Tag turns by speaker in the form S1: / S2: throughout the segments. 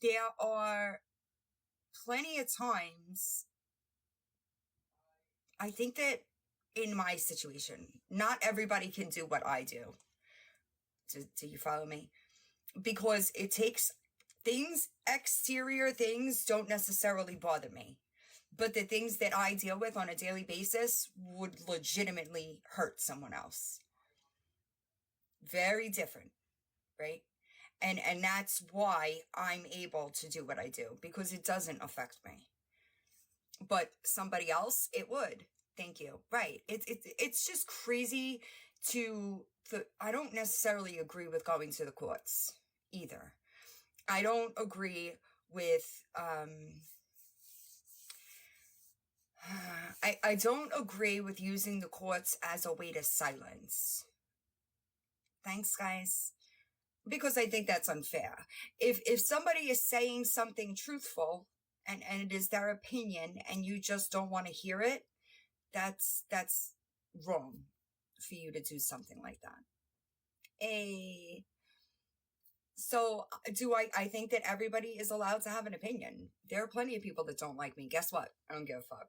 S1: there are plenty of times, I think that in my situation, not everybody can do what I do. Do you follow me? Because it takes things, exterior things don't necessarily bother me. But the things that I deal with on a daily basis would legitimately hurt someone else. Very different, right? And that's why I'm able to do what I do, because it doesn't affect me. But somebody else, it would. Thank you. Right. It's just crazy I don't necessarily agree with going to the courts either. I don't agree with I don't agree with using the courts as a way to silence. Thanks, guys. Because I think that's unfair. If somebody is saying something truthful and it is their opinion and you just don't want to hear it, that's wrong for you to do something like that. So I think that everybody is allowed to have an opinion. There are plenty of people that don't like me. Guess what? I don't give a fuck.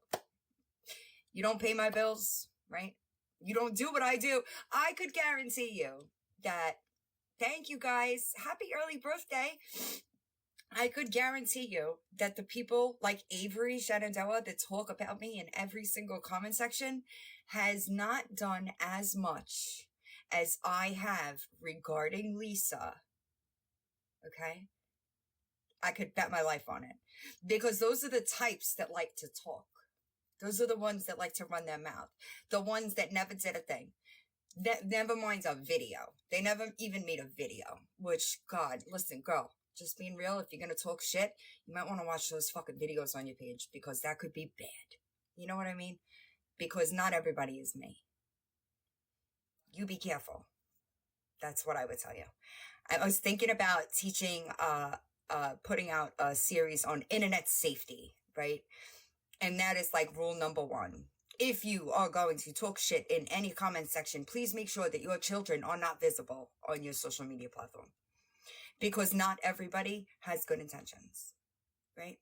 S1: You don't pay my bills, right? You don't do what I do. I could guarantee you that, thank you guys. Happy early birthday. I could guarantee you that the people like Avery Shenandoah that talk about me in every single comment section has not done as much as I have regarding Lisa. Okay? I could bet my life on it. Because those are the types that like to talk. Those are the ones that like to run their mouth. The ones that never did a thing. Never mind a video. They never even made a video. Which, God, listen, girl, just being real, if you're going to talk shit, you might want to watch those fucking videos on your page, because that could be bad. You know what I mean? Because not everybody is me. You be careful. That's what I would tell you. I was thinking about teaching, putting out a series on internet safety, right? And that is like rule number 1. If you are going to talk shit in any comment section, please make sure that your children are not visible on your social media platform. Because not everybody has good intentions, right?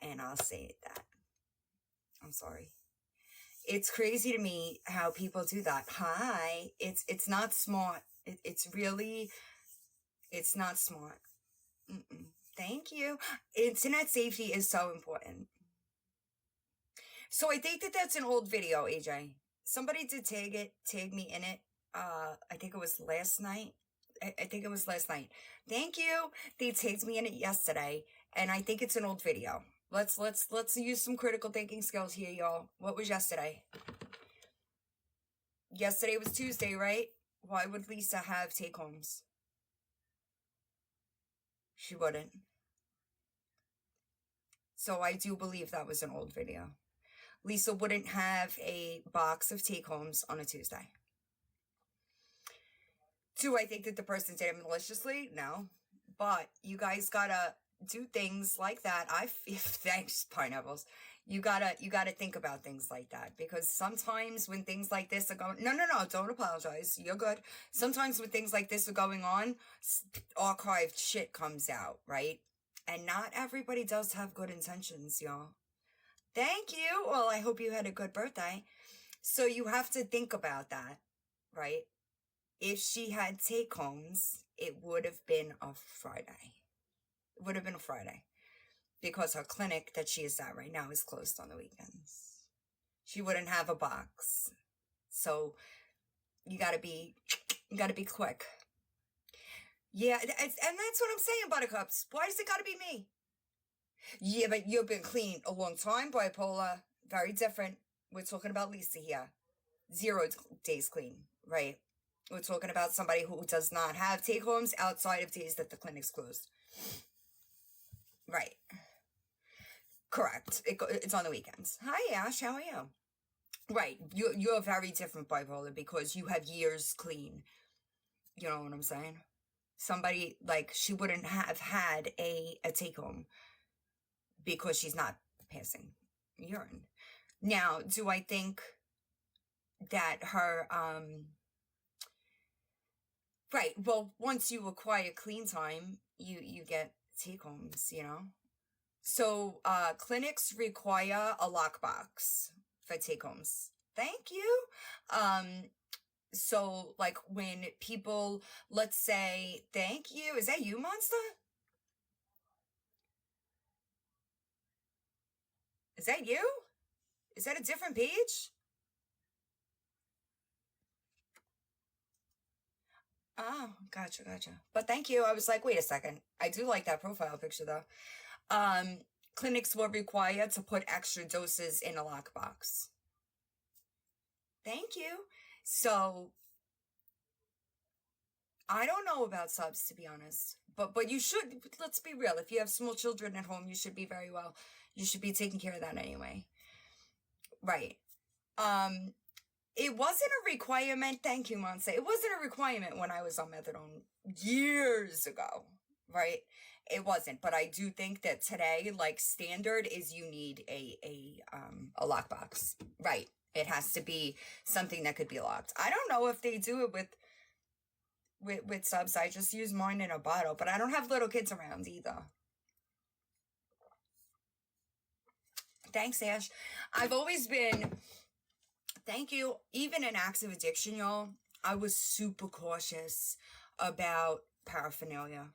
S1: And I'll say that. I'm sorry. It's crazy to me how people do that. Hi. It's not smart. It's not smart. Thank you. Internet safety is so important. So I think that that's an old video, AJ. Somebody did tag me in it. I think it was last night. I think it was last night. Thank you. They tagged me in it yesterday, and I think it's an old video. Let's use some critical thinking skills here, y'all. What was yesterday? Yesterday was Tuesday, right? Why would Lisa have take-homes? She wouldn't. So I do believe that was an old video. Lisa wouldn't have a box of take-homes on a Tuesday. Do I think that the person did it maliciously? No. But you guys gotta do things like that. Thanks, pineapples. You gotta think about things like that, because sometimes when things like this are going, no, don't apologize. You're good. Sometimes when things like this are going on, archived shit comes out, right? And not everybody does have good intentions, y'all. Thank you. Well, I hope you had a good birthday. So you have to think about that, right? If she had take-homes, it would have been a Friday. It would have been a Friday. Because her clinic that she is at right now is closed on the weekends. She wouldn't have a box. So you gotta be quick. Yeah, and that's what I'm saying, Buttercups. Why does it gotta be me? Yeah, but you've been clean a long time, bipolar. Very different. We're talking about Lisa here. 0 days clean, right? We're talking about somebody who does not have take-homes outside of days that the clinic's closed. Right. Correct. It's on the weekends. Hi, Ash. How are you? Right. You're very different, bipolar, because you have years clean. You know what I'm saying? Somebody, like, she wouldn't have had a take-home because she's not passing urine. Now, do I think that her, right, well, once you acquire clean time, you get take homes, you know. So clinics require a lockbox for take homes. Thank you. So like when people, let's say, thank you. Is that you, Monster? Is that you? Is that a different page? Oh, gotcha, gotcha. But thank you. I was like, wait a second. I do like that profile picture though. Um, Clinics will require to put extra doses in a lockbox. Thank you. So I don't know about subs to be honest, but you should. Let's be real. If you have small children at home, you should be very well. You should be taking care of that anyway, right? Um, it wasn't a requirement. Thank you, Monse. It wasn't a requirement when I was on methadone years ago, right? It wasn't, but I do think that today, like standard, is you need a lockbox, right? It has to be something that could be locked. I don't know if they do it with subs. I just use mine in a bottle, but I don't have little kids around either. Thanks, Ash. I've always been, thank you. Even in acts of addiction, y'all, I was super cautious about paraphernalia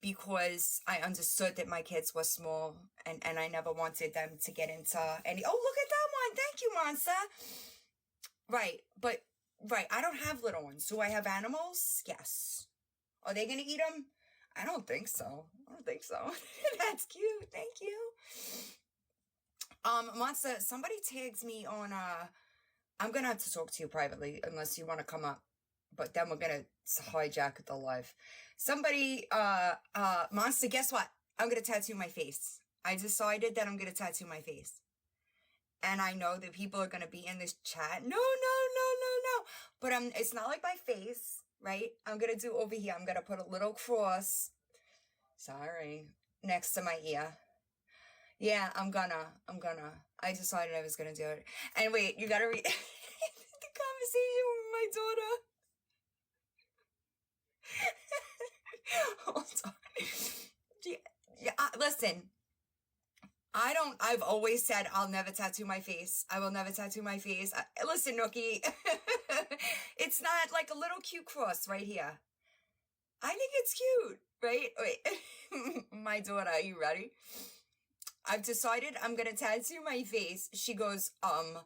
S1: because I understood that my kids were small and I never wanted them to get into any. Oh, look at that one. Thank you, Monster. Right, but right, I don't have little ones. Do I have animals? Yes. Are they gonna eat them? I don't think so. I don't think so. That's cute. Thank you. Monster, somebody tags me on I'm gonna have to talk to you privately unless you want to come up. But then we're gonna hijack the live. Somebody, Monster, guess what? I'm gonna tattoo my face. I decided that I'm gonna tattoo my face. And I know that people are gonna be in this chat. No, no, no, no, no. But it's not like my face, right? I'm gonna do over here. I'm gonna put a little cross. Sorry, next to my ear. Yeah, I'm gonna. I decided I was gonna do it. And wait, you gotta read the conversation with my daughter. Hold on. Yeah, listen. I've always said I'll never tattoo my face. I will never tattoo my face. Listen, Nookie. It's not like a little cute cross right here. I think it's cute, right? Wait. My daughter, are you ready? I've decided I'm gonna tattoo my face. She goes, I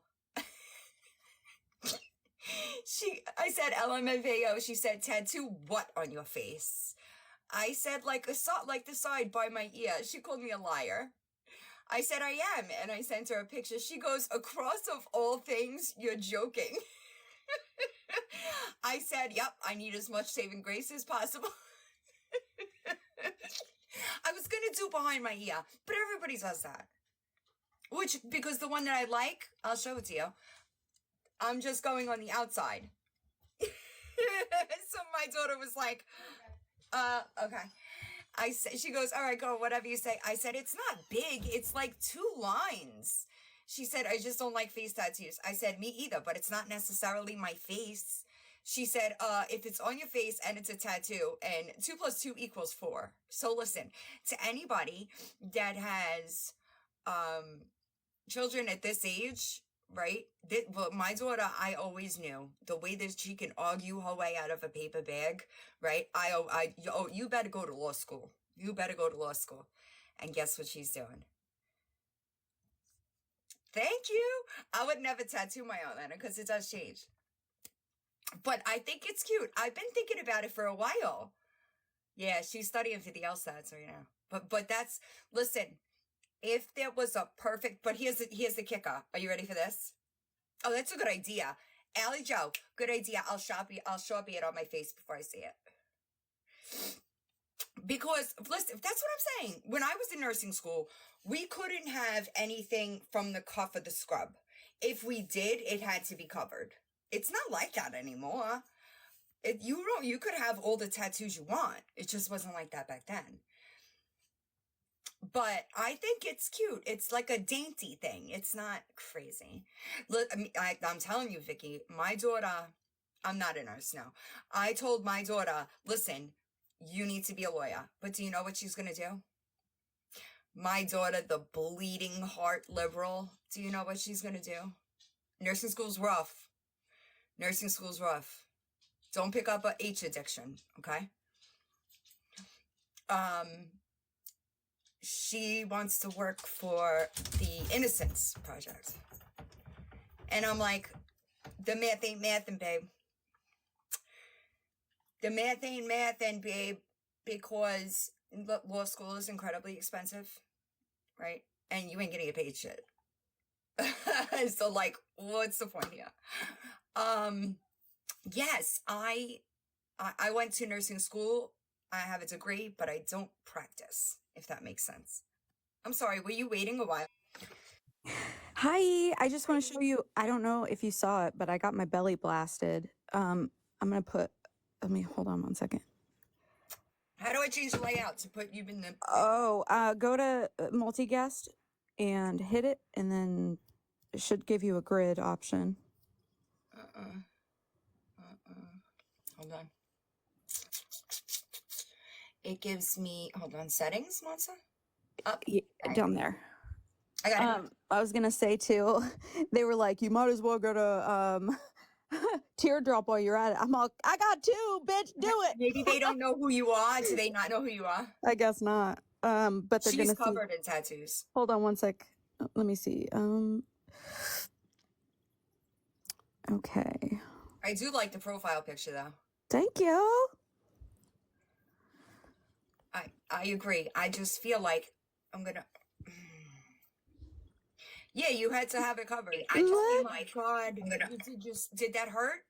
S1: said LMFAO. She said, tattoo what on your face? I said, like the side by my ear. She called me a liar. I said, I am. And I sent her a picture. She goes, across of all things, you're joking. I said, yep, I need as much saving grace as possible. I was going to do behind my ear, but everybody does that. Because the one that I like, I'll show it to you. I'm just going on the outside. So my daughter was like, okay. She goes, all right, go, whatever you say. I said, it's not big. It's like 2 lines. She said, I just don't like face tattoos. I said, me either, but it's not necessarily my face. She said, if it's on your face and it's a tattoo, and 2 + 2 = 4. So listen, to anybody that has children at this age, right? Well, my daughter, I always knew the way that she can argue her way out of a paper bag, right? You better go to law school. You better go to law school. And guess what she's doing? Thank you. I would never tattoo my eyeliner because it does change. But I think it's cute. I've been thinking about it for a while. Yeah, she's studying for the LSATs right now. But that's, listen, if there was a perfect, but here's the kicker. Are you ready for this? Oh, that's a good idea. Allie Joe, good idea. I'll Sharpie it on my face before I see it. Because, listen, that's what I'm saying. When I was in nursing school, we couldn't have anything from the cuff of the scrub. If we did, it had to be covered. It's not like that anymore. You could have all the tattoos you want. It just wasn't like that back then. But I think it's cute. It's like a dainty thing. It's not crazy. Look, I'm telling you, Vicky, my daughter, I'm not a nurse now. I told my daughter, listen, you need to be a lawyer. But do you know what she's going to do? My daughter, the bleeding heart liberal, do you know what she's going to do? Nursing school's rough. Nursing school's rough. Don't pick up a H addiction, okay? She wants to work for the Innocence Project. And I'm like, the math ain't mathin', babe. The math ain't mathin', babe, because law school is incredibly expensive, right? And you ain't gonna get paid shit. So, like, what's the point here? Yes, I went to nursing school. I have a degree, but I don't practice, if that makes sense. I'm sorry, were you waiting a while?
S2: Hi, I just want to show you. I don't know if you saw it, but I got my belly blasted. I'm gonna let me hold on one second.
S1: How do I change the layout to put you in the...
S2: Oh, go to multi-guest and hit it, and then it should give you a grid option.
S1: Hold on. It gives me, hold on, settings, Monza? Up.
S2: Yeah, down there.
S1: I got it.
S2: I was gonna say too, they were like, you might as well go to Teardrop while you're at it. I'm all, I got two, bitch, do it.
S1: Maybe they don't know who you are. Do they not know who you are?
S2: I guess not. But they're
S1: She's
S2: gonna
S1: covered in tattoos.
S2: Hold on one sec. Let me see. Okay.
S1: I do like the profile picture though.
S2: Thank you.
S1: I agree. I just feel like I'm gonna... Yeah, you had to have it covered. I just feel like, God, did that hurt?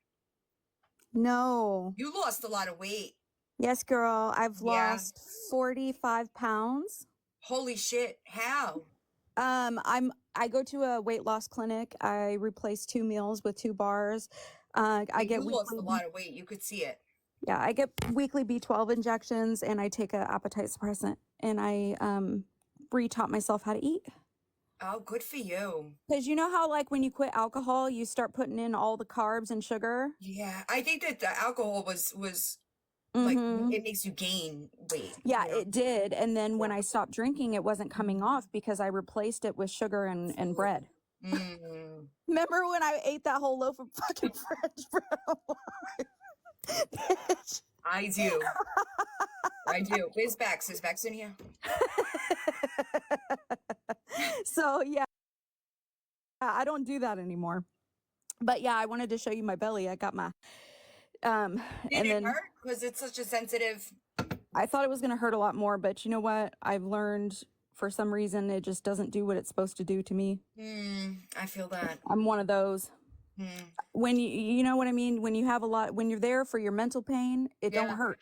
S2: No.
S1: You lost a lot of weight.
S2: Yes, girl. I've lost 45 pounds.
S1: Holy shit. How?
S2: I go to a weight loss clinic. I replace 2 meals with 2 bars. I get
S1: you lost a lot of weight. You could see it.
S2: Yeah, I get weekly B12 injections, and I take an appetite suppressant, and I re-taught myself how to eat.
S1: Oh, good for you.
S2: Because you know how, like, when you quit alcohol, you start putting in all the carbs and sugar?
S1: Yeah, I think that the alcohol was like, it makes you gain weight.
S2: Yeah, it did. And then when I stopped drinking, it wasn't coming off because I replaced it with sugar and bread. Remember when I ate that whole loaf of fucking French bread? Bitch.
S1: I do. I do. Where's Bex? Is Bex in here?
S2: So, yeah, I don't do that anymore. But yeah, I wanted to show you my belly. I got my...
S1: Did it hurt? Because it's such a sensitive...
S2: I thought it was going to hurt a lot more, but you know what? I've learned for some reason it just doesn't do what it's supposed to do to me.
S1: I feel that.
S2: I'm one of those. When you know what I mean? When you have a lot, when you're there for your mental pain, it don't hurt.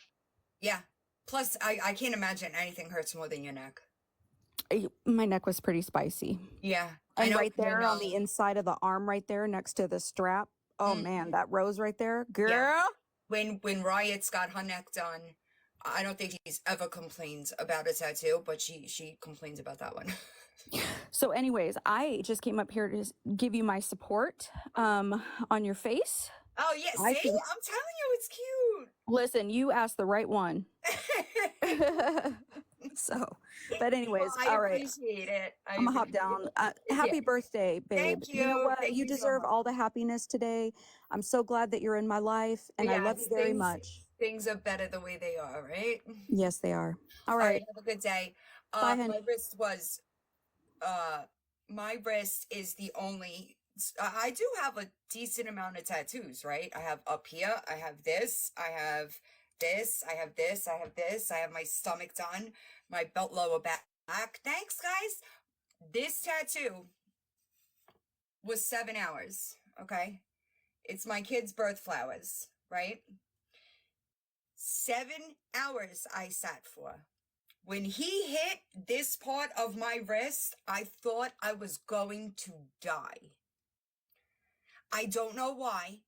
S1: Yeah. Plus, I can't imagine anything hurts more than your neck.
S2: My neck was pretty spicy.
S1: Yeah.
S2: And right there on the inside of the arm right there next to the strap. Oh man, that rose right there. Girl.
S1: Yeah. When Riot's got her neck done, I don't think he's ever complained about a tattoo, but she complains about that one.
S2: So anyways, I just came up here to give you my support on your face.
S1: Oh, yeah. See? I'm telling you, it's cute.
S2: Listen, you asked the right one. So, but anyways, all right.
S1: I appreciate it.
S2: I'm gonna hop down. Happy birthday, babe.
S1: Thank you.
S2: You know what? You deserve all the happiness today. I'm so glad that you're in my life, and I love you very much.
S1: Things are better the way they are, right?
S2: Yes, they are. All right.
S1: Have a good day.
S2: Bye,
S1: My wrist is the only... I do have a decent amount of tattoos, right? I have up here. I have this. I have this. I have this. I have this. I have my stomach done. My belt lower back. Thanks, guys. This tattoo was 7 hours, okay? It's my kid's birth flowers, right? 7 hours I sat for. When he hit this part of my wrist, I thought I was going to die. I don't know why.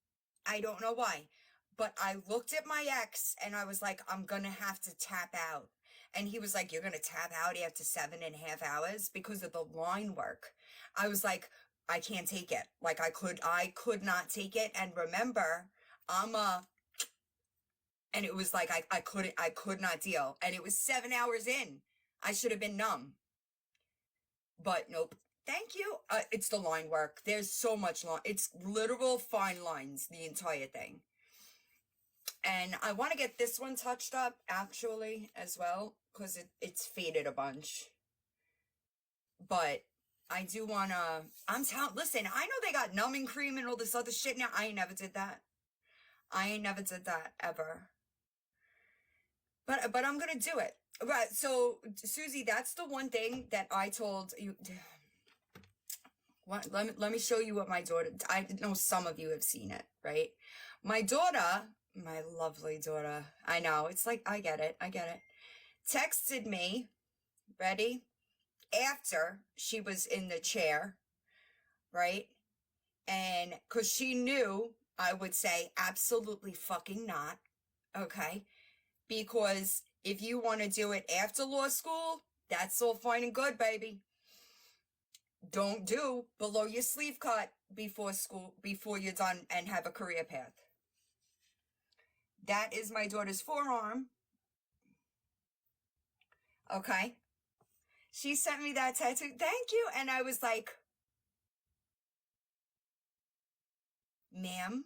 S1: But I looked at my ex and I was like, I'm going to have to tap out. And he was like, you're going to tap out after 7.5 hours because of the line work. I was like, I can't take it. Like I could not take it. And remember, I'm a And it was like, I could not deal. And it was 7 hours in. I should have been numb. But nope. Thank you. It's the line work. There's so much line. It's literal fine lines, the entire thing. And I want to get this one touched up, actually, as well, because it's faded a bunch. But I do want to, listen, I know they got numbing cream and all this other shit now. I ain't never did that. Ever. But I'm going to do it. Right, so, Susie, that's the one thing that I told you. Let me show you what my daughter, I know some of you have seen it, right? My daughter, my lovely daughter, I know, it's like, I get it, texted me, ready? After she was in the chair, right? And because she knew I would say absolutely fucking not, okay? Because if you want to do it after law school, that's all fine and good, baby. Don't do below your sleeve cut before school, before you're done and have a career path. That is my daughter's forearm. Okay. She sent me that tattoo. Thank you. And I was like, ma'am.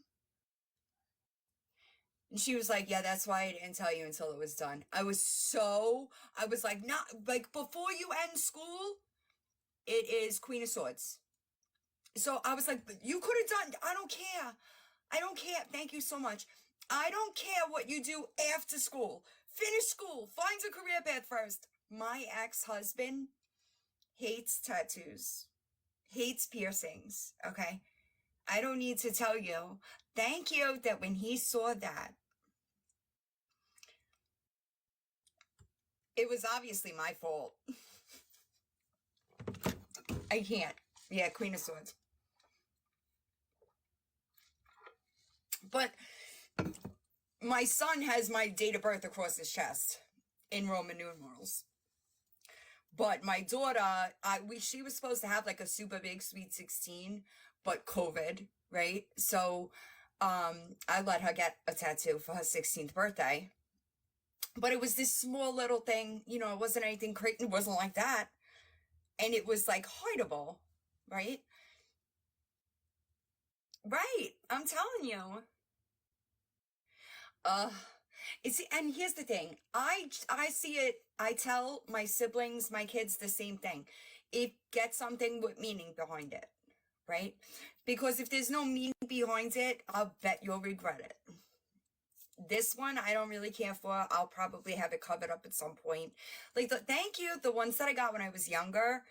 S1: And she was like, yeah, that's why I didn't tell you until it was done. I was like, not like before you end school, it is Queen of Swords. So I was like, you could have done, I don't care. Thank you so much. I don't care what you do after school. Finish school. Find a career path first. My ex-husband hates tattoos. Hates piercings. Okay? I don't need to tell you. Thank you that when he saw that, it was obviously my fault. I can't. Yeah, Queen of Swords. But my son has my date of birth across his chest in Roman numerals. But my daughter, she was supposed to have like a super big Sweet 16, but COVID, right? So I let her get a tattoo for her 16th birthday. But it was this small little thing, you know, it wasn't anything crazy, it wasn't like that. And it was like hideable, right? Right, I'm telling you. And here's the thing. I see it, I tell my siblings, my kids the same thing. Get something with meaning behind it, right? Because if there's no meaning behind it, I'll bet you'll regret it. This one, I don't really care for. I'll probably have it covered up at some point. Like, thank you. The ones that I got when I was younger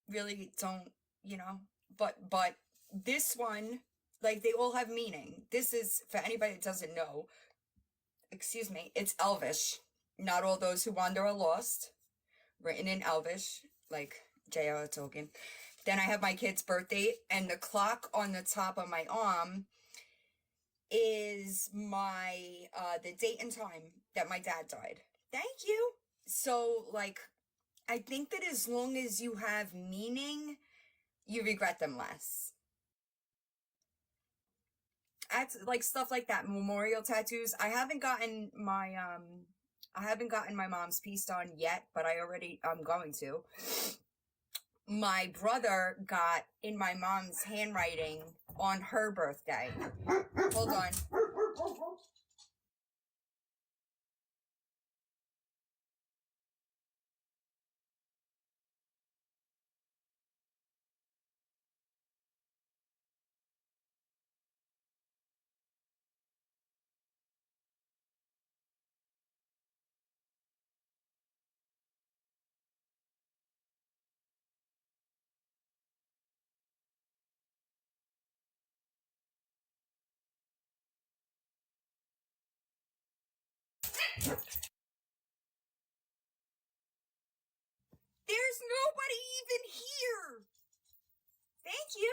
S1: really don't, you know. But this one, like, they all have meaning. This is, for anybody that doesn't know, excuse me, it's Elvish. Not all those who wander are lost. Written in Elvish, like J.R.R. Tolkien. Then I have my kid's birthday, and the clock on the top of my arm is the date and time that my dad died. Thank you. So, like, I think that as long as you have meaning, you regret them less. Like stuff like that, memorial tattoos. I haven't gotten my mom's piece done yet, but I'm going to. My brother got in my mom's handwriting on her birthday. Hold on. There's nobody even here. Thank you.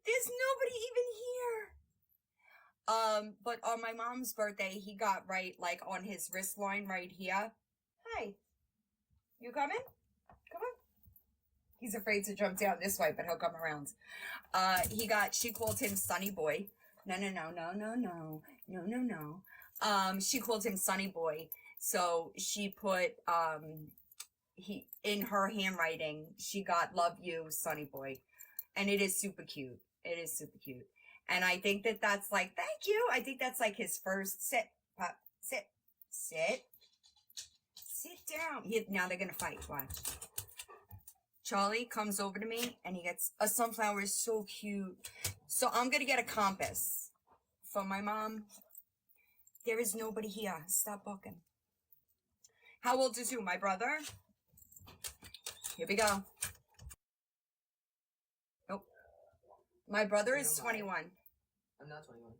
S1: There's nobody even here. But on my mom's birthday, he got right, like, on his wrist line right here. Hi. You coming? Come on. He's afraid to jump down this way, but he'll come around. She called him Sonny Boy. No. She called him Sonny Boy. So she put he in her handwriting, she got "Love you, Sonny Boy," and it is super cute. It is super cute, and I think that that's like, thank you. I think that's like his first sit, pop, sit, sit down. Now they're gonna fight. Watch. Charlie comes over to me and he gets a sunflower. Is so cute. So I'm gonna get a compass for my mom. There is nobody here. Stop walking. How old is you, my brother? Here we go. Nope. My brother is 21.
S3: I'm not 21.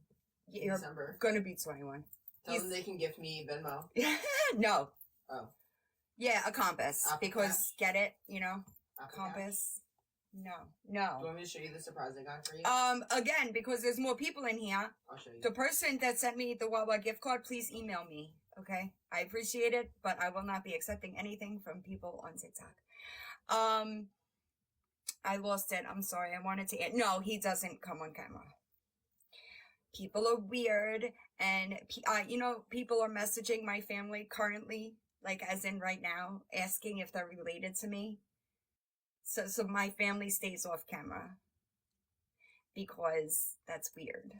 S1: You're
S3: December.
S1: Gonna be 21.
S3: Tell them they can gift me Venmo.
S1: No.
S3: Oh.
S1: Yeah, a compass.
S3: Apple
S1: because
S3: Cash?
S1: get it, you know?
S3: Apple
S1: Compass. No.
S3: Do you want me to show you the surprise I got for you?
S1: Again, because there's more people in here.
S3: I'll show you.
S1: The person that sent me the Wawa gift card, please email me. Okay? I appreciate it, but I will not be accepting anything from people on TikTok. I lost it. I'm sorry. I wanted to. No, he doesn't come on camera. People are weird, and you know, people are messaging my family currently, like as in right now, asking if they're related to me. So my family stays off camera because that's weird.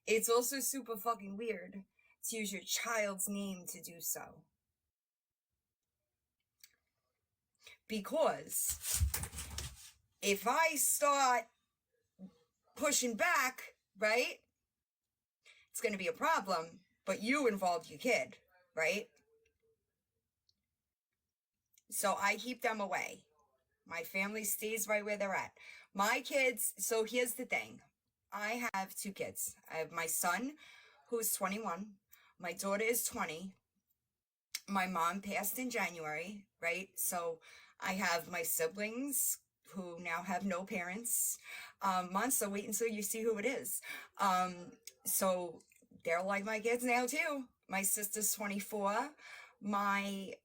S1: It's also super fucking weird to use your child's name to do so. Because if I start pushing back, right, it's going to be a problem, but you involved your kid, right? So I keep them away. My family stays right where they're at. My kids, so here's the thing. I have 2 kids. I have my son, who's 21. My daughter is 20. My mom passed in January, right? So I have my siblings who now have no parents. So wait until you see who it is. So they're like my kids now too. My sister's 24. My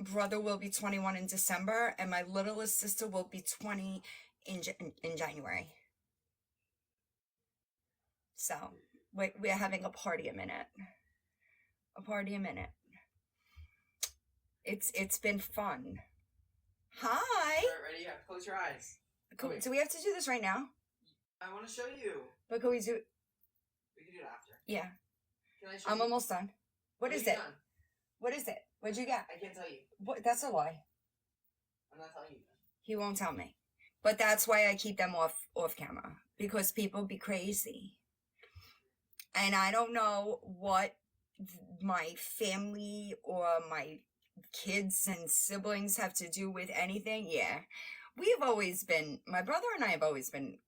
S1: brother will be 21 in December, and my littlest sister will be 20 in January. So we're having a party a minute. A party a minute. It's been fun. Hi.
S3: All right, ready? Yeah, close your eyes.
S1: Do we have to do this right now?
S3: I want to show you.
S1: But can we do?
S3: We can do it after.
S1: Yeah.
S3: Can I show
S1: I'm
S3: you?
S1: almost done. What is
S3: have you
S1: it?
S3: done?
S1: What is it? What'd you get?
S3: I can't tell you.
S1: What? That's a lie.
S3: I'm not telling you.
S1: He won't tell me. But that's why I keep them off camera, because people be crazy. And I don't know what my family or my kids and siblings have to do with anything. Yeah. My brother and I have always been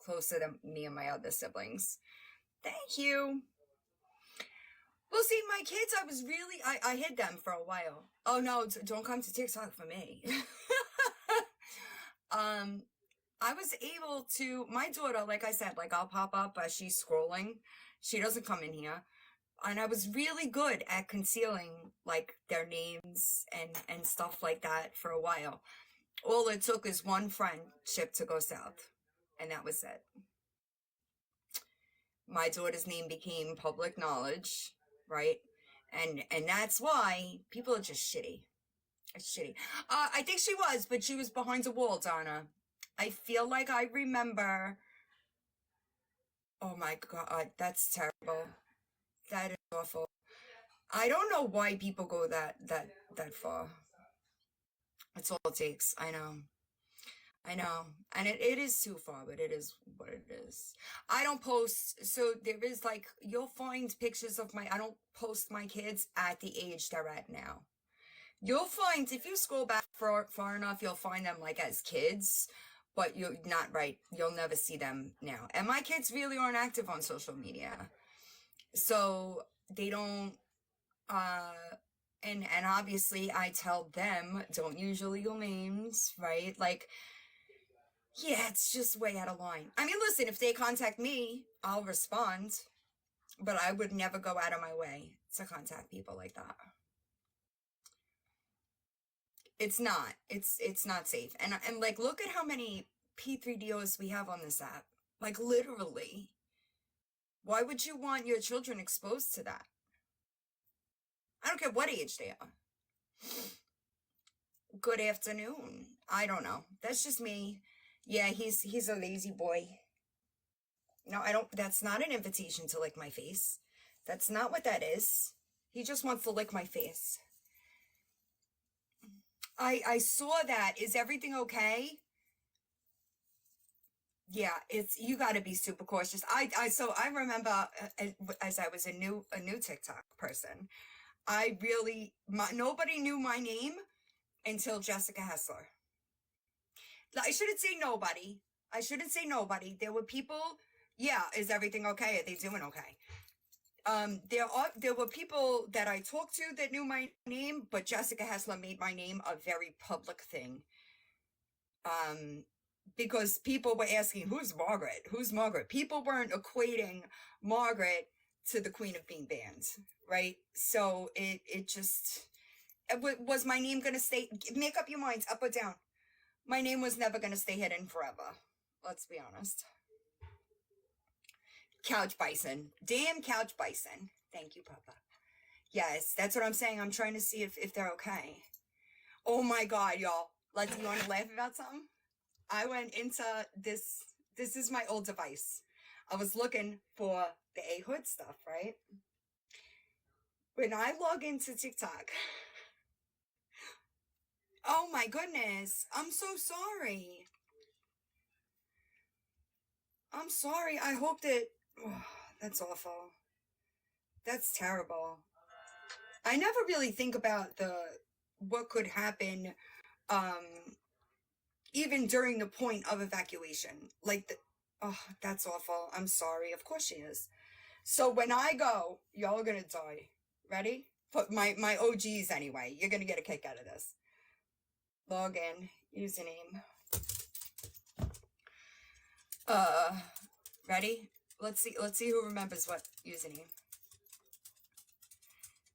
S1: closer than me and my other siblings. Thank you. Well, see, my kids, I hid them for a while. Oh no, don't come to TikTok for me. I was able to, my daughter, like I said, like I'll pop up as she's scrolling. She doesn't come in here. And I was really good at concealing like their names and stuff like that for a while. All it took is one friendship to go south. And that was it. My daughter's name became public knowledge, right? And that's why people are just shitty. It's shitty. I think she was, but she was behind a wall, Donna. I feel like I remember. Oh my God, that's terrible. That is awful. I don't know why people go that far. That's all it takes. I know. And it is too far, but it is what it is. I don't post, so there is like, you'll find pictures of I don't post my kids at the age they're at now. You'll find, if you scroll back far enough, you'll find them like as kids, but you're not right. You'll never see them now. And my kids really aren't active on social media. So they don't, and obviously I tell them, don't use your legal names, right? Like, yeah, it's just way out of line. I mean, listen, if they contact me, I'll respond, but I would never go out of my way to contact people like that. It's not. It's not safe. And like, look at how many P3DOs we have on this app. Like, literally. Why would you want your children exposed to that? I don't care what age they are. Good afternoon. I don't know. That's just me. Yeah, he's a lazy boy. No, I don't. That's not an invitation to lick my face. That's not what that is. He just wants to lick my face. I saw that. Is everything okay? Yeah, you got to be super cautious. So I remember as I was a new TikTok person, nobody knew my name until Jessica Hessler. I shouldn't say nobody. There were people. Yeah, is everything okay? Are they doing okay? There were people that I talked to that knew my name, but Jessica Hessler made my name a very public thing. Because people were asking, who's Margaret? Who's Margaret? People weren't equating Margaret to the Queen of Being Banned, right? So was my name going to stay, make up your minds, up or down. My name was never going to stay hidden forever. Let's be honest. Couch Bison. Damn Couch Bison. Thank you, Papa. Yes, that's what I'm saying. I'm trying to see if they're okay. Oh my God, y'all. You want to laugh about something? I went into this is my old device. I was looking for the A-Hood stuff, right? When I log into TikTok, oh my goodness, I'm so sorry. I'm sorry. I hope that, that's awful. That's terrible. I never really think about what could happen, even during the point of evacuation. That's awful. I'm sorry. Of course she is. So when I go, y'all are gonna die. Ready? But my OGs anyway. You're gonna get a kick out of this. Log in. Username. Ready? Let's see who remembers what username.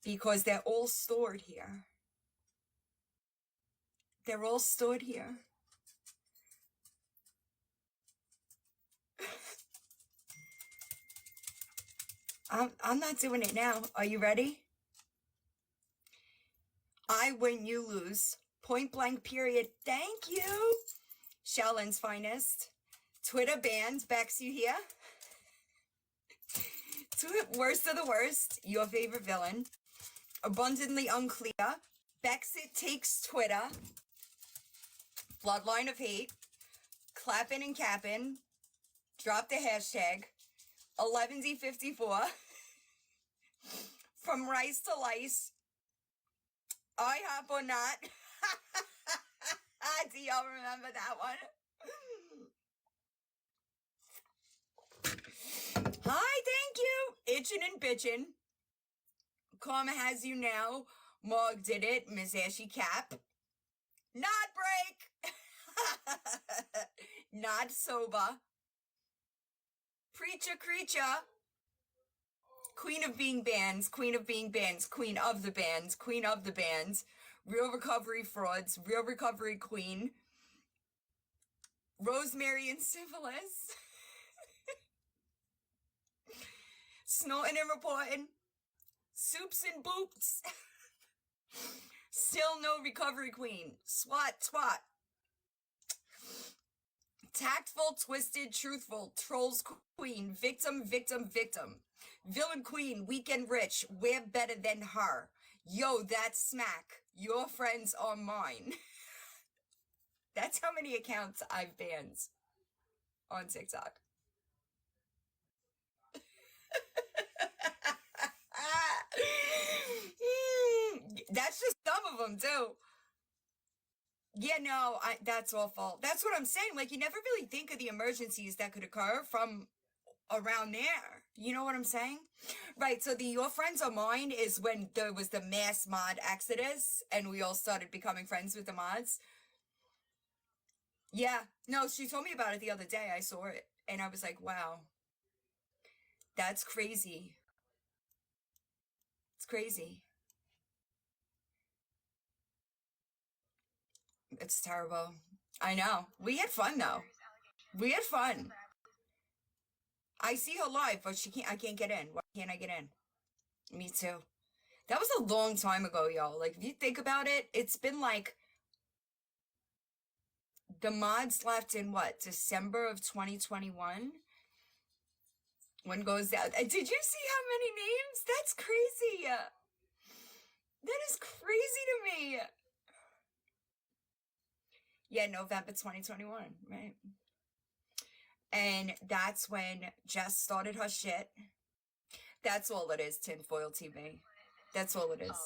S1: Because they're all stored here. They're all stored here. I'm not doing it now. Are you ready? I win, you lose. Point blank period. Thank you. Shaolin's finest. Twitter banned. Bex, you here? Worst of the worst. Your favorite villain. Abundantly unclear. Bexit takes Twitter. Bloodline of hate. Clapping and capping. Drop the hashtag. 11D54. From rice to lice. I hop or not. Do y'all remember that one? Hi, thank you. Itching and bitching. Karma has you now. Mog did it. Miss Ashy Cap. Not break. Not sober. Preacher creature. Queen of being bands. Queen of being bands. Queen of the bands. Queen of the bands. Real recovery frauds. Real recovery queen. Rosemary and syphilis. Snorting and reporting. Soups and boots. Still no recovery queen. Swat, twat. Tactful, twisted, truthful. Trolls queen. Victim, victim, victim. Villain queen. Weekend rich. We're better than her. Yo, that's smack. Your friends are mine. That's how many accounts I've banned on TikTok. That's just some of them too. Yeah, no, that's awful. That's what I'm saying. You never really think of the emergencies that could occur from around there. You know what I'm saying? Right, so the Your Friends Are Mine is when there was the mass mod exodus and we all started becoming friends with the mods. Yeah, no, she told me about it the other day. I saw it and I was like, wow, that's crazy. It's crazy. It's terrible. I know. We had fun though. We had fun. I see her live, but I can't get in. Why can't I get in? Me too. That was a long time ago, y'all. Like, if you think about it, it's been like, the mods left in what, December of 2021? When goes out? Did you see how many names? That's crazy. That is crazy to me. Yeah, November 2021, right? And that's when Jess started her shit. That's all it is, tinfoil TV. That's all it is.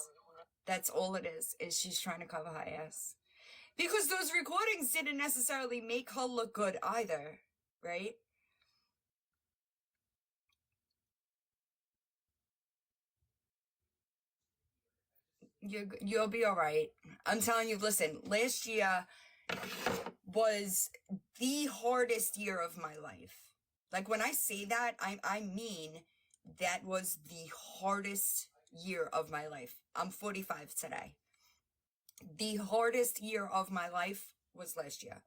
S1: That's all it is she's trying to cover her ass. Because those recordings didn't necessarily make her look good either, right? You'll be all right. I'm telling you, listen, last year was the hardest year of my life. Like, when I say that, I mean that was the hardest year of my life. I'm 45 today. The hardest year of my life was last year.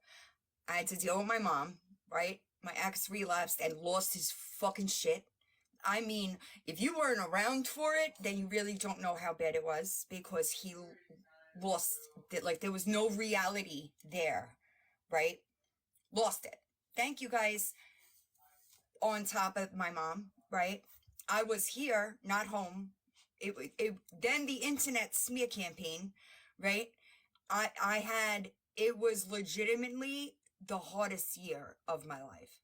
S1: I had to deal with my mom, right? My ex relapsed and lost his fucking shit. I mean, if you weren't around for it, then you really don't know how bad it was, because he lost it. Like, there was no reality there, right? Lost it. Thank you guys. On top of my mom, right? I was here, not home. Then the internet smear campaign, right? It was legitimately the hardest year of my life.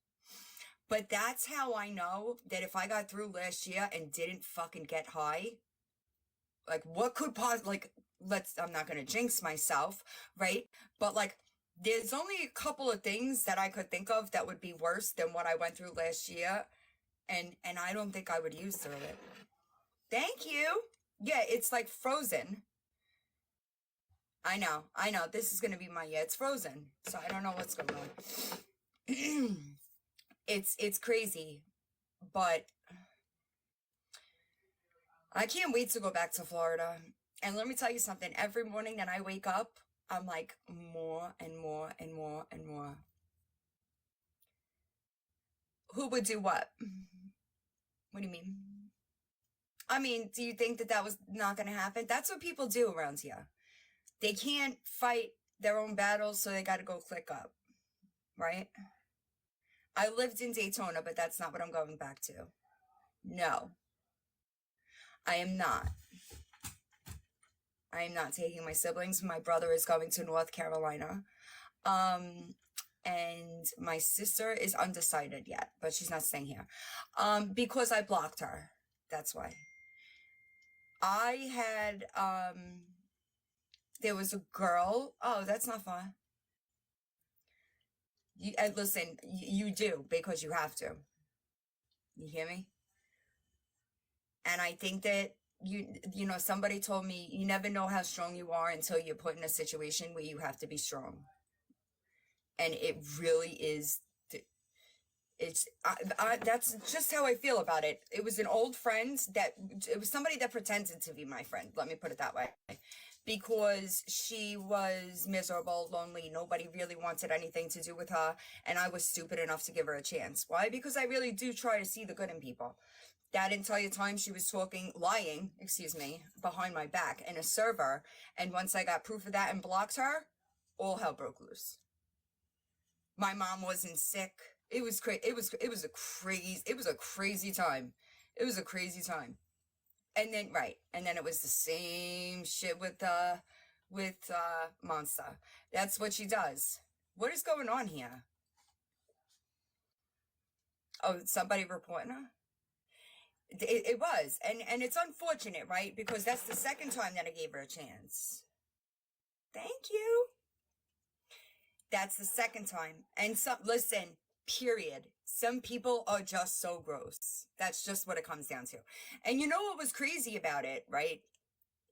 S1: But that's how I know that if I got through last year and didn't fucking get high, like, what could I'm not gonna jinx myself, right? But, like, there's only a couple of things that I could think of that would be worse than what I went through last year, and I don't think I would use through it. Thank you. Yeah, it's like Frozen. I know. This is gonna be my year. It's Frozen, so I don't know what's going on. It's crazy, but I can't wait to go back to Florida. And let me tell you something. Every morning that I wake up, I'm like, more and more and more and more. Who would do what? What do you mean? I mean, do you think that was not going to happen? That's what people do around here. They can't fight their own battles, so they got to go click up, right? I lived in Daytona, but that's not what I'm going back to. No. I am not. I am not taking my siblings. My brother is going to North Carolina. And my sister is undecided yet, but she's not staying here. Because I blocked her. That's why. I had, there was a girl. Oh, that's not fun. Listen, you do, because you have to. You hear me? And I think that you know, somebody told me, you never know how strong you are until you're put in a situation where you have to be strong. And it really is. That's just how I feel about it. It was an old friend it was somebody that pretended to be my friend. Let me put it that way. Because she was miserable, lonely. Nobody really wanted anything to do with her. And I was stupid enough to give her a chance. Why? Because I really do try to see the good in people. That entire time she was lying, behind my back in a server. And once I got proof of that and blocked her, all hell broke loose. My mom wasn't sick. It was crazy. It was a crazy time. It was a crazy time. And then, and then it was the same shit with Monster. That's what she does. What is going on here? Oh, somebody reporting her? It was, and it's unfortunate, right? Because that's the second time that I gave her a chance. Thank you. That's the second time. And listen, period. Some people are just so gross. That's just what it comes down to. And you know what was crazy about it, right?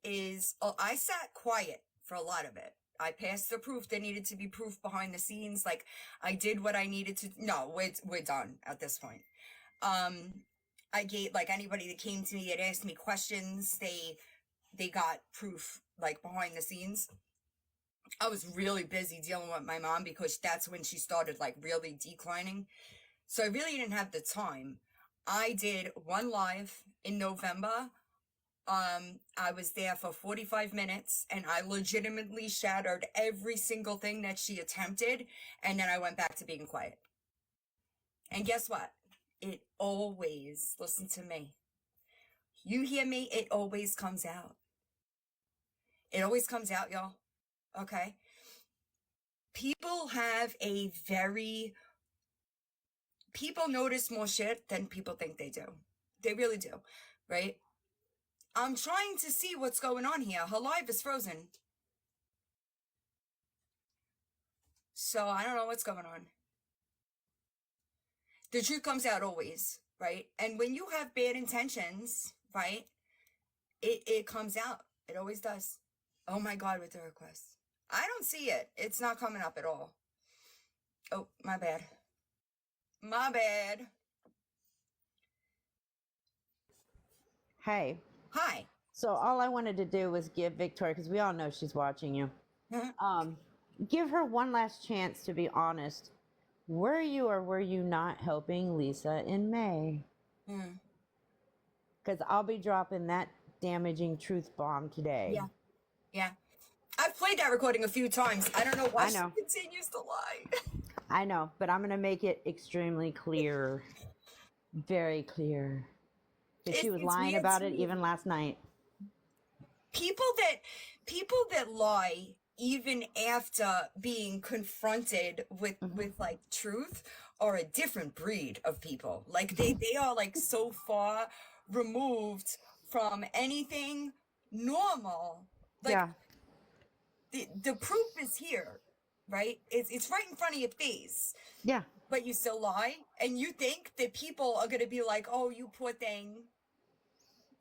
S1: Is I sat quiet for a lot of it. I passed the proof that needed to be proof behind the scenes. Like, I did what I needed to. No, we're done at this point. I gave, like, anybody that came to me and asked me questions, they got proof, like, behind the scenes. I was really busy dealing with my mom because that's when she started, like, really declining. So I really didn't have the time. I did one live in November. I was there for 45 minutes and I legitimately shattered every single thing that she attempted. And then I went back to being quiet. And guess what? It always, listen to me. You hear me? It always comes out. It always comes out, y'all. Okay? People notice more shit than people think they do. They really do, right? I'm trying to see what's going on here. Her live is frozen. So I don't know what's going on. The truth comes out always, right? And when you have bad intentions, right, it comes out. It always does. Oh my God, with the request. I don't see it. It's not coming up at all. Oh, my bad. My bad.
S4: Hey.
S1: Hi.
S4: So all I wanted to do was give Victoria, because we all know she's watching you, give her one last chance to be honest. Were you or were you not helping Lisa in May? Because I'll be dropping that damaging truth bomb today.
S1: Yeah. Yeah. I've played that recording a few times. I don't know why she continues to lie.
S4: I know, but I'm going to make it extremely clear. Very clear. Because she was lying about it even last night.
S1: People that lie even after being confronted with like truth are a different breed of people. Like they are like so far removed from anything normal. Like,
S4: yeah.
S1: The proof is here, right? It's right in front of your face.
S4: Yeah.
S1: But you still lie, and you think that people are gonna be like, "Oh, you poor thing."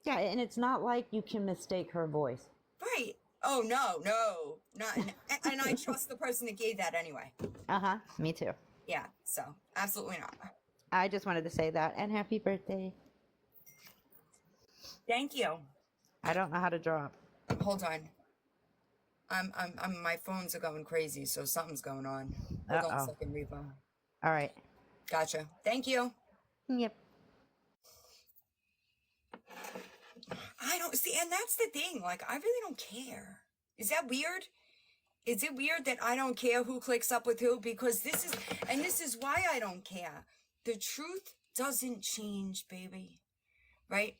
S4: Yeah, and it's not like you can mistake her voice.
S1: Right. Oh, no, not. And I trust the person that gave that anyway.
S4: Me too.
S1: Yeah, so absolutely not.
S4: I just wanted to say that, and happy birthday.
S1: Thank you.
S4: I don't know how to drop.
S1: Hold on. My phones are going crazy, so something's going on. Hold on a second, Repo.
S4: All right.
S1: Gotcha. Thank you.
S4: Yep.
S1: I don't see, and that's the thing. Like, I really don't care. Is that weird? Is it weird that I don't care who clicks up with who? Because this is why I don't care. The truth doesn't change, baby. Right?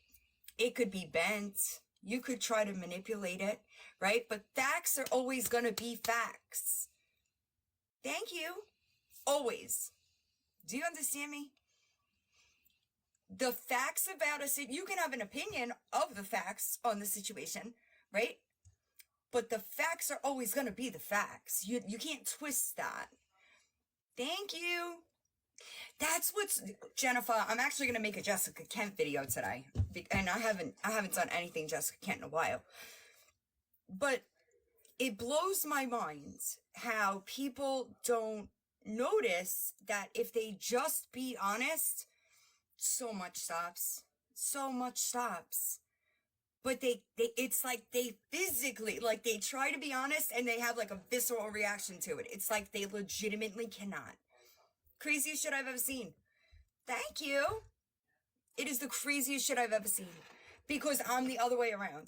S1: It could be bent. You could try to manipulate it, right? But facts are always going to be facts. Thank you. Always. Do you understand me? The facts about you can have an opinion of the facts on the situation, right? But the facts are always going to be the facts. You can't twist that. Thank you. That's what's, Jennifer, I'm actually going to make a Jessica Kent video today. And I haven't done anything Jessica Kent in a while. But it blows my mind how people don't notice that if they just be honest, so much stops. So much stops. But it's like they physically, like they try to be honest and they have like a visceral reaction to it. It's like they legitimately cannot. Craziest shit I've ever seen. Thank you. It is the craziest shit I've ever seen. Because I'm the other way around.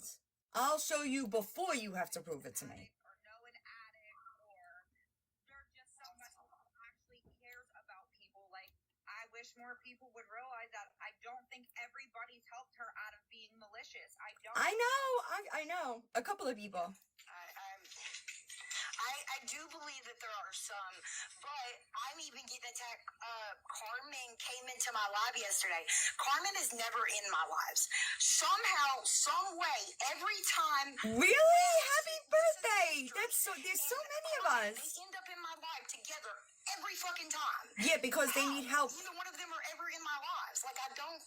S1: I'll show you before you have to prove it to me.
S5: Or know an addict, or they're just somebody who actually cares about people. Like, I wish more people would realize that I don't think everybody's helped her out of being malicious.
S1: I know. A couple of people.
S6: I do believe that there are some, but I'm even getting attacked. Carmen came into my live yesterday. Carmen is never in my lives. Somehow, some way, every time.
S1: Really? Happy birthday! There's so many of us.
S6: They end up in my live together every fucking time.
S1: Yeah, because they need help.
S6: Neither one of them are ever in my lives. Like, I don't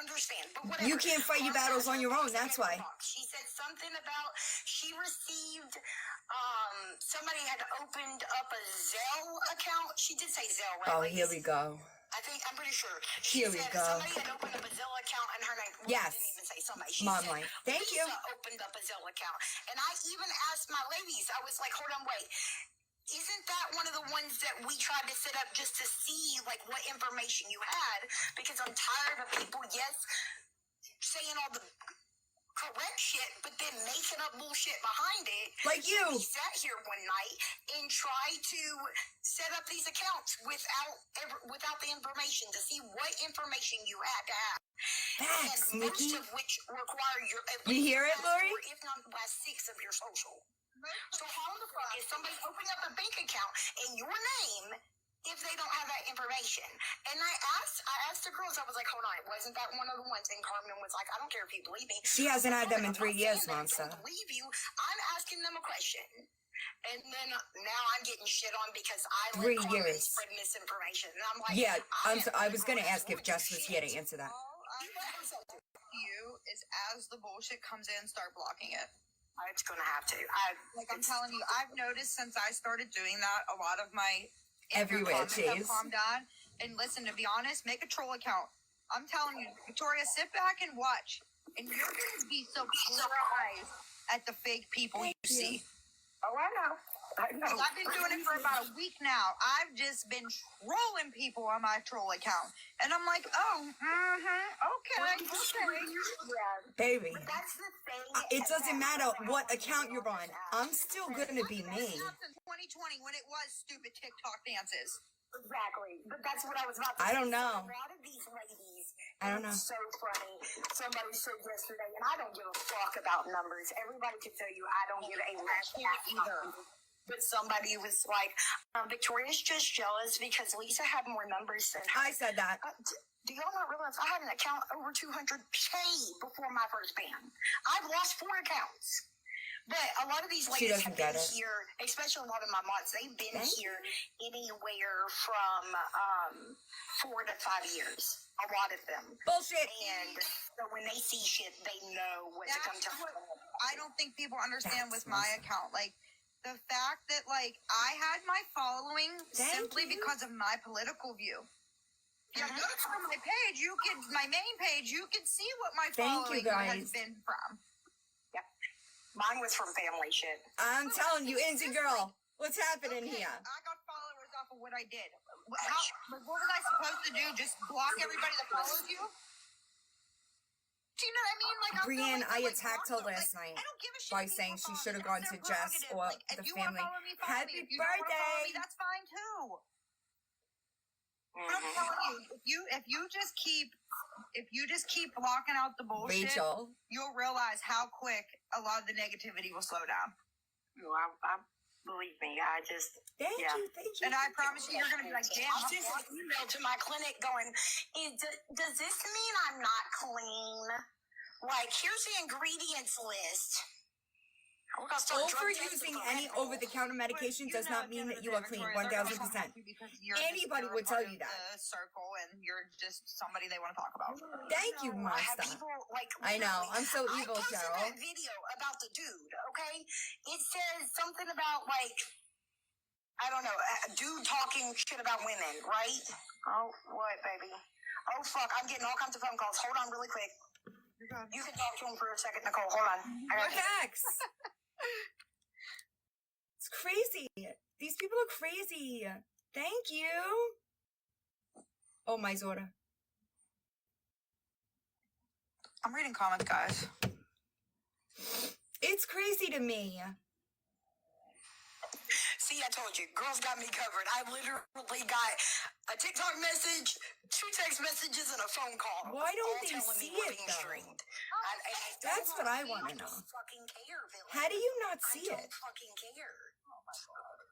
S6: understand, but whatever.
S1: You can't fight your battles on your own, that's why.
S6: She said something about she received, somebody had opened up a Zelle account. She did say Zelle, right?
S1: Oh, here we go.
S6: I'm pretty sure.
S1: Here we go.
S6: Somebody had opened up a Zelle account and her name.
S1: Yes.
S6: Didn't even say somebody. She
S1: Mom,
S6: said,
S1: thank you.
S6: Lisa opened up a Zelle account. And I even asked my ladies, I was like, hold on, wait. isn't that one of the ones that we tried to set up just to see, like, what information you had? Because I'm tired of people, yes, saying all the correct shit, but then making up bullshit behind it.
S1: Like you.
S6: We sat here one night and tried to set up these accounts without the information to see what information you had to have.
S1: Facts,
S6: And most
S1: Nikki.
S6: of which require your
S1: You hear it,
S6: last
S1: Lori?
S6: four, if not the last 6 of your social. So how the fuck is somebody opening up a bank account in your name if they don't have that information? And I asked the girls, I was like, hold on, wasn't that one of the ones? And Carmen was like, I don't care if you believe me.
S1: She hasn't had them in
S6: I'm
S1: 3
S6: not
S1: years,
S6: saying that I
S1: Monster.
S6: don't believe you. I'm asking them a question. And then now I'm getting shit on because I
S1: 3
S6: let Carmen
S1: years.
S6: spread misinformation. And I'm like,
S1: Yeah, I
S6: I
S1: was gonna ask if Jess was here to answer that.
S5: All I'm asking you is as the bullshit comes in, start blocking it.
S6: It's gonna have to.
S5: I'm telling you, I've noticed since I started doing that, a lot of my
S1: Everywhere,
S5: comments have
S1: Chase.
S5: calmed down. And listen, to be honest, make a troll account. I'm telling you, Victoria, sit back and watch, and you're gonna be surprised at the fake people you see.
S6: Oh, I know.
S5: 'Cause I've been doing it for about a week now. I've just been trolling people on my troll account, and I'm like, oh, okay.
S1: Baby.
S6: But that's the thing.
S1: It doesn't matter what account you're on. I'm still gonna be me.
S5: In 2020, when it was stupid TikTok dances.
S6: Exactly. But that's what I was about to
S1: I
S6: say.
S1: don't know.
S6: So a lot of these ladies,
S1: I don't
S6: and
S1: know.
S6: it's so funny. Somebody said yesterday, and I don't give a fuck about numbers. Everybody can tell you I don't give a rat's ass either. But somebody was like, Victoria's just jealous because Lisa had more numbers than her.
S1: I said that.
S6: Do y'all not realize I had an account over 200K before my first ban? I've lost 4 accounts. But a lot of these
S1: She
S6: ladies
S1: doesn't
S6: have been
S1: get it.
S6: here, especially a lot of my mods, they've been
S1: Thank
S6: here anywhere from 4 to 5 years. A lot of them.
S1: Bullshit.
S6: And so when they see shit, they know what to come to.
S5: That's what I don't think people understand
S1: That's
S5: with my
S1: awesome.
S5: account. Like, the fact that, like, I had my following
S1: Thank
S5: simply
S1: you.
S5: because of my political view. Yeah, go to my page, my main page, you can see what my
S1: Thank you,
S5: following
S1: guys.
S5: has been from.
S6: Mine was from family shit.
S1: I'm telling you, Indie Girl, what's happening
S5: Okay,
S1: here?
S5: I got followers off of what I did. What was I supposed to do? Just block everybody that follows you? Do you know what I mean? Like, I'm
S1: Brienne,
S5: going to,
S1: I
S5: like,
S1: attacked
S5: block
S1: her
S5: them.
S1: last night
S5: I don't give a shit
S1: by
S5: if
S1: saying
S5: people
S1: she
S5: follow
S1: should
S5: me.
S1: have gone
S5: That's
S1: to
S5: their
S1: Jess
S5: prerogative.
S1: or
S5: Like, if
S1: the
S5: you wanna
S1: family.
S5: follow me, follow
S1: Happy
S5: me. If you don't wanna follow me,
S1: birthday!
S5: that's fine too.
S6: Mm-hmm.
S5: I'm telling you, if you just keep blocking out the bullshit,
S1: Rachel.
S5: you'll realize how quick a lot of the negativity will slow down.
S6: I believe me, I just...
S1: Thank
S6: Yeah.
S1: you, thank you.
S5: And I promise you, you're gonna be like, damn.
S6: I sent an email to my clinic going, does this mean I'm not clean? Like, here's the ingredients list. We're gonna start drug testing
S1: Overusing
S6: for
S1: any
S6: alcohol.
S1: over-the-counter medication does not mean that you are clean. 1000%. Anybody would tell you that.
S5: The circle, and you're just somebody they want to talk about.
S1: Thank you,
S6: I have
S1: Monster.
S6: people, like,
S1: I know, I'm so
S6: I
S1: evil,
S6: posted
S1: Cheryl.
S6: that video about the dude, okay? It says something about, like, I don't know, a dude talking shit about women, right? Oh, what, baby? Oh, fuck, I'm getting all kinds of phone calls. Hold on really quick. You can talk to him for a second, Nicole. Hold on. I got you.
S1: Relax. It's crazy. These people are crazy. Thank you. Oh, my Zora.
S5: I'm reading comments, guys.
S1: It's crazy to me.
S6: See, I told you, girls got me covered. I literally got a TikTok message, 2 text messages, and a phone call.
S1: Why don't
S6: all
S1: they
S6: telling
S1: see
S6: me we're
S1: it,
S6: being
S1: though?
S6: streamed.
S1: That's what I want to
S6: don't
S1: know.
S6: fucking care, Billy.
S1: How do you not see
S6: I
S1: it?
S6: don't fucking care. Oh my god.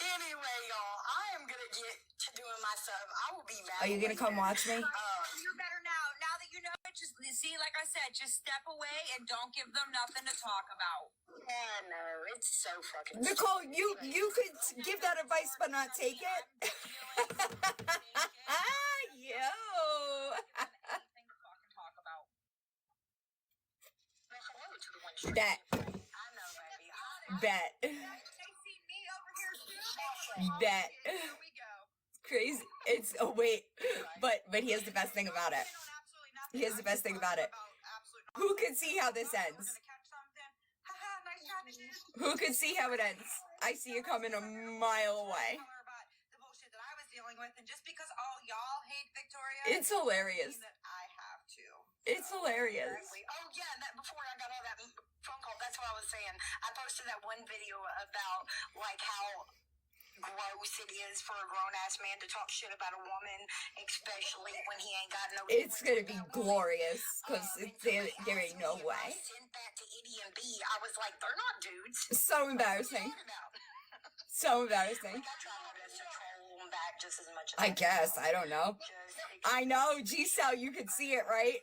S6: Anyway, y'all, I am gonna get to doing my stuff. I will be back.
S1: Are you gonna come watch me?
S5: You're better now. Now that you know it, just see, like I said, just step away and don't give them nothing to talk about.
S6: Yeah, no, it's so fucking.
S1: Nicole, you could give that advice but not take it. Yo.
S5: Anything to fucking talk about.
S1: Bet.
S6: I know, baby.
S1: Bet.
S5: They see me over here too.
S1: Bet.
S5: Here we go.
S1: Crazy. It's wait, but here's the best thing about it. Here's the best thing about it. Who can see how this ends? Who could see how it ends? I see it coming a mile away.
S5: Tell her about the bullshit that I was dealing with, and just because all y'all hate Victoria,
S1: It's hilarious.
S5: doesn't mean that I have to.
S1: It's hilarious.
S6: Exactly. Oh yeah, that before I got all that phone call, that's what I was saying. I posted that one video about like how gross it is for a grown ass man to talk shit about a woman, especially when he ain't got no.
S1: It's gonna be
S6: difference with that woman.
S1: glorious because
S6: And
S1: there
S6: somebody
S1: ain't
S6: asked
S1: no
S6: me if
S1: way.
S6: I sent that to Eddie and B. I was like, they're not dudes.
S1: So
S6: What are you
S1: embarrassing.
S6: talking about?
S1: So embarrassing.
S6: Like, I try my best to troll them back just as much as
S1: I guess. I don't know.
S6: Just
S1: I know. G-Cell, you could see it, right?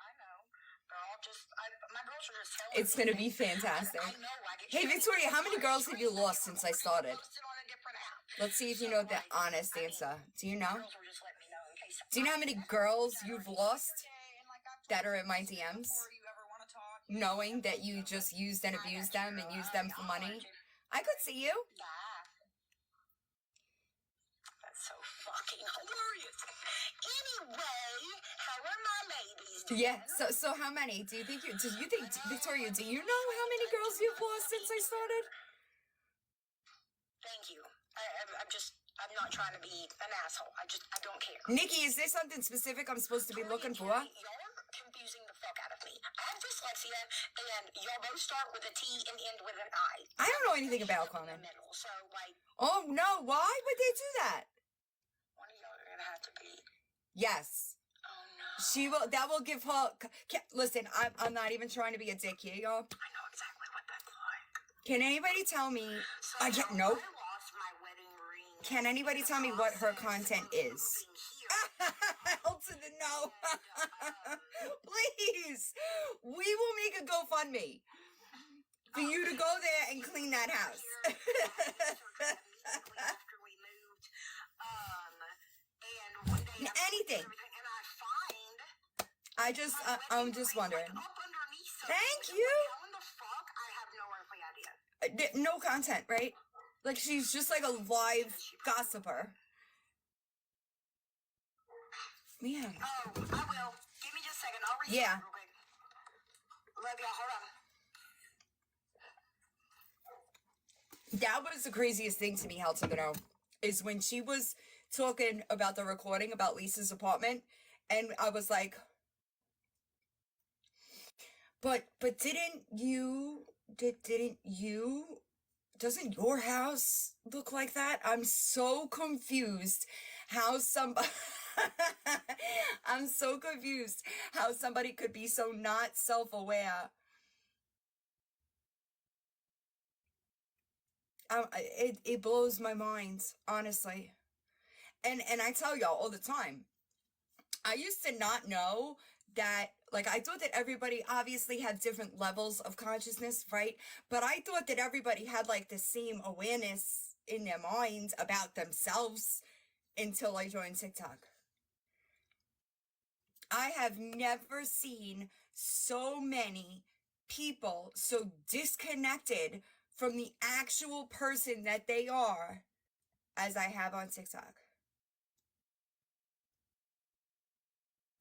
S6: I know. They're all just. My girls are just telling
S1: It's
S6: me.
S1: gonna be fantastic.
S6: I know. I get
S1: Hey,
S6: shit.
S1: Victoria, how many girls have you lost since I started?
S6: Posted on a different app.
S1: Let's see if you know the honest answer. Do you know?
S6: Girls were just letting me know in case.
S1: Do you know how many girls you've lost that are in my DMs?
S5: Before you ever want to talk,
S1: Knowing that you just used and abused them and used them for money? I could see you.
S6: That's so fucking hilarious. Anyway, how are my ladies doing?
S1: Yeah. So how many? Do you think Victoria, do you know how many girls you've lost since I started?
S6: Thank you. I'm not trying to be an asshole. I don't care.
S1: Nikki, is there something specific I'm supposed to be looking for?
S6: Y'all are confusing the fuck out of me. I have dyslexia, and y'all both start with a T and end with an I.
S1: I don't know anything about
S6: In
S1: Carmen.
S6: the middle, so like,
S1: Oh no, why would they do that?
S6: one of y'all are gonna have to be.
S1: Yes.
S6: Oh no.
S1: That will give her, listen, I'm not even trying to be a dick here, y'all.
S6: I know exactly what that's like.
S1: Can anybody tell me,
S6: So,
S1: I get,
S6: y'all,
S1: nope.
S6: I lost my wedding ring.
S1: Can anybody tell me what her content is? Hell to the no. Please. We will make a GoFundMe for you to go there and clean that house.
S6: After we moved, and one day
S1: Anything.
S6: and I find
S1: I'm just wondering.
S6: up underneath something.
S1: Thank you.
S6: How in the fuck? I have no earthly idea.
S1: No content, right? Like she's just like a live gossiper. Yeah.
S6: Oh, I will. Give me just a second. I'll reach
S1: Yeah.
S6: out real quick. Love y'all. Hold on.
S1: That was the craziest thing to me, Hell to the No, is when she was talking about the recording about Lisa's apartment, and I was like, but doesn't your house look like that? I'm so confused how I'm so confused how somebody could be so not self-aware. It blows my mind, honestly. And I tell y'all all the time, I used to not know that, like, I thought that everybody obviously had different levels of consciousness, right? But I thought that everybody had, like, the same awareness in their minds about themselves until I joined TikTok. I have never seen so many people so disconnected from the actual person that they are as I have on TikTok.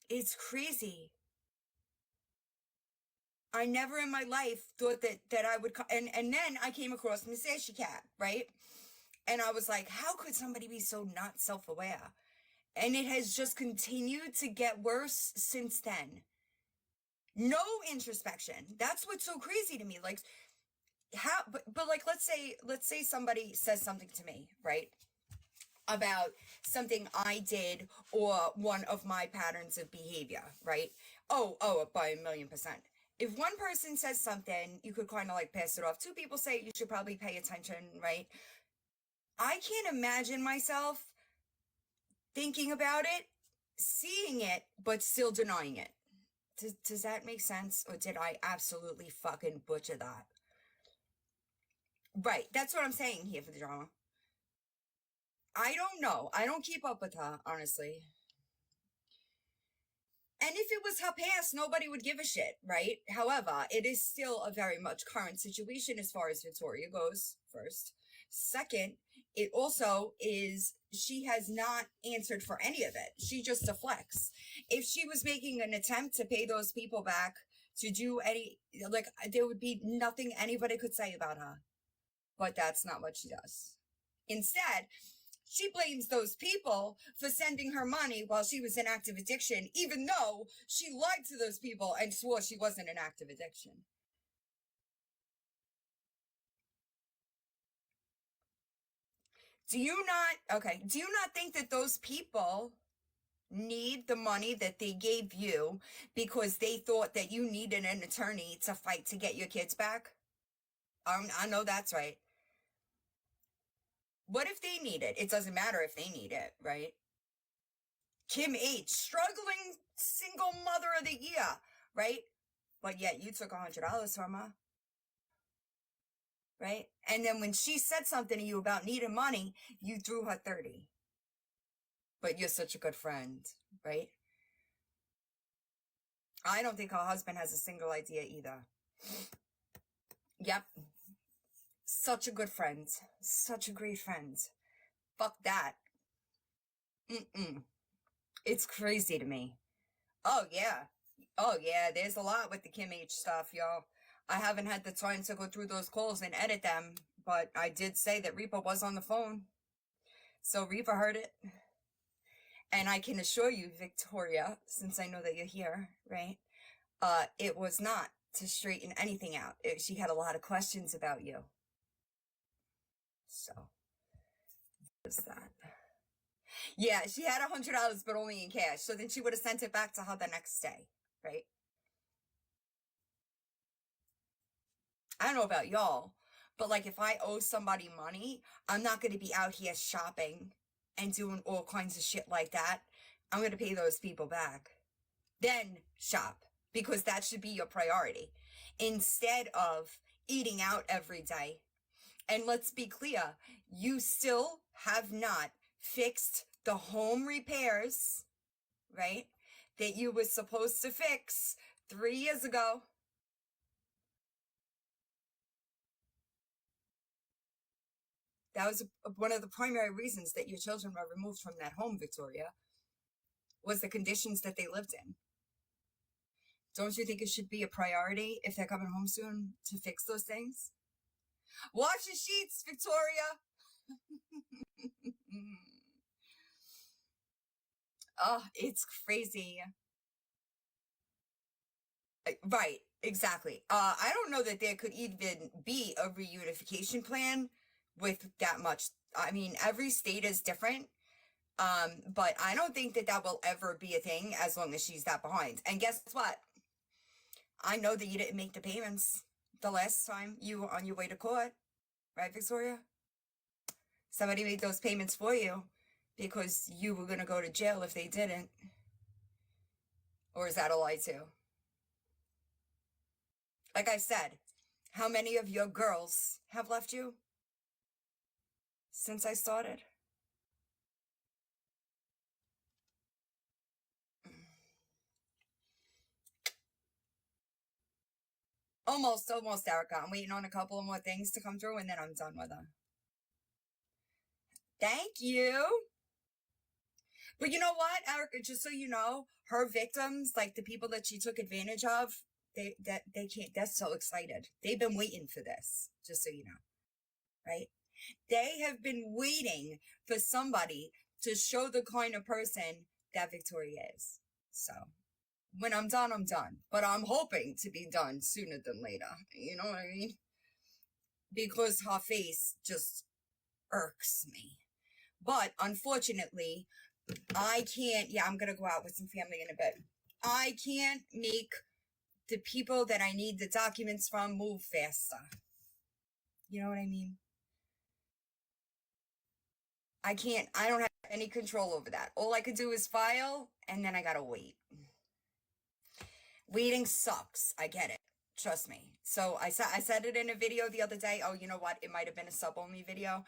S1: It's crazy. I never in my life thought that I would, and then I came across Miss Ashy Cat, right? And I was like, how could somebody be so not self-aware? And it has just continued to get worse since then. No introspection. That's what's so crazy to me. Like, how, but like, let's say somebody says something to me, right? About something I did or one of my patterns of behavior, right? Oh, by 1,000,000%. If one person says something, you could kind of like pass it off. Two people say you should probably pay attention, right? I can't imagine myself thinking about it, seeing it, but still denying it. Does that make sense? Or did I absolutely fucking butcher that? Right, that's what I'm saying here for the drama. I don't know. I don't keep up with her, honestly. And if it was her past, nobody would give a shit, right? However, it is still a very much current situation as far as Victoria goes, first. Second, it also is, she has not answered for any of it. She just deflects. If she was making an attempt to pay those people back to do any, like, there would be nothing anybody could say about her. But that's not what she does. Instead, she blames those people for sending her money while she was in active addiction, even though she lied to those people and swore she wasn't in active addiction. Do you not think that those people need the money that they gave you because they thought that you needed an attorney to fight to get your kids back? I know that's right. What if they need it? It doesn't matter if they need it, right? Kim H, struggling single mother of the year, right? But yet you took $100 from her, right? And then when she said something to you about needing money, you threw her 30. But you're such a good friend, right? I don't think her husband has a single idea either. Yep. Such a good friend. Such a great friend. Fuck that. It's crazy to me. Oh, yeah. There's a lot with the Kim H stuff, y'all. I haven't had the time to go through those calls and edit them, but I did say that Reaper was on the phone. So Reaper heard it. And I can assure you, Victoria, since I know that you're here, right? It was not to straighten anything out. She had a lot of questions about you. So, what's that? Yeah, she had $100, but only in cash. So then she would have sent it back to her the next day, right? I don't know about y'all, but like if I owe somebody money, I'm not going to be out here shopping and doing all kinds of shit like that. I'm going to pay those people back. Then shop, because that should be your priority. Instead of eating out every day. And let's be clear, you still have not fixed the home repairs, right, that you were supposed to fix 3 years ago. That was one of the primary reasons that your children were removed from that home, Victoria, was the conditions that they lived in. Don't you think it should be a priority if they're coming home soon to fix those things? Wash your sheets, Victoria. Oh, it's crazy. Right, exactly. I don't know that there could even be a reunification plan with that much. I mean, every state is different. But I don't think that that will ever be a thing as long as she's that behind. And guess what? I know that you didn't make the payments the last time you were on your way to court, right, Victoria? Somebody made those payments for you because you were going to go to jail if they didn't. Or is that a lie too? Like I said, how many of your girls have left you since I started? Almost, Erica. I'm waiting on a couple of more things to come through and then I'm done with her. Thank you. But you know what, Erica, just so you know, her victims, like the people that she took advantage of, they can't, they're so excited. They've been waiting for this, just so you know, right? They have been waiting for somebody to show the kind of person that Victoria is. So when I'm done, I'm done. But I'm hoping to be done sooner than later. You know what I mean? Because her face just irks me. But unfortunately, I can't, I'm going to go out with some family in a bit. I can't make the people that I need the documents from move faster. You know what I mean? I don't have any control over that. All I could do is file, and then I gotta wait. Waiting sucks. I get it. Trust me. So I said it in a video the other day. Oh, you know what? It might have been a sub-only video.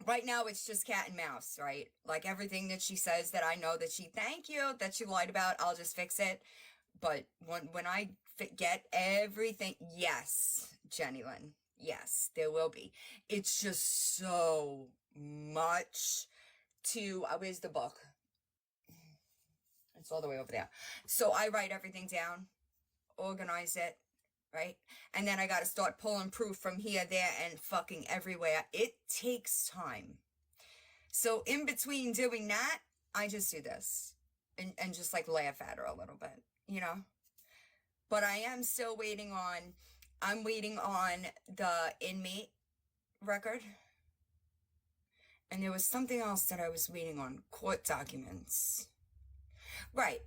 S1: Right now, it's just cat and mouse, right? Like everything that she says that I know that thank you, that she lied about, I'll just fix it. But when I get everything, yes, Jenny Lynn, yes, there will be. It's just so much to, where's the book? It's all the way over there. So I write everything down organize it, right? And then I got to start pulling proof from here, there, and fucking everywhere. It takes time. So in between doing that, I just do this and just like laugh at her a little bit, you know? But I am still waiting on, I'm waiting on the inmate record. And there was something else that I was waiting on, court documents. Right.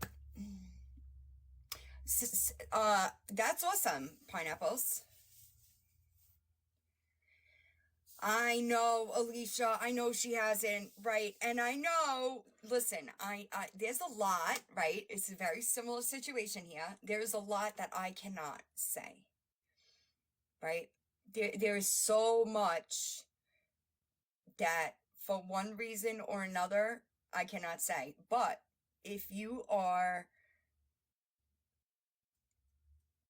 S1: That's awesome, Pineapples. I know, Alicia, I know she hasn't, right? And I know, listen, I there's a lot, right? It's a very similar situation here. There's a lot that I cannot say, right? There is so much that for one reason or another, I cannot say. But if you are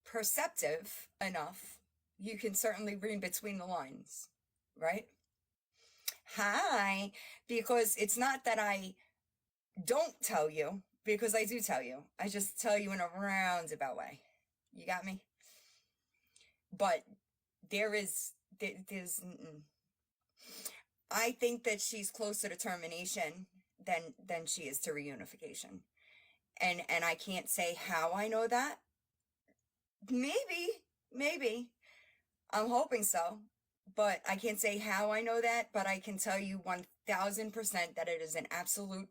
S1: perceptive enough, you can certainly read between the lines. Right? Hi, because it's not that I don't tell you, because I do tell you. I just tell you in a roundabout way. You got me? But there's, I think that she's closer to termination than she is to reunification. And I can't say how I know that. Maybe. I'm hoping so. But I can't say how I know that, but I can tell you 1000% that it is an absolute,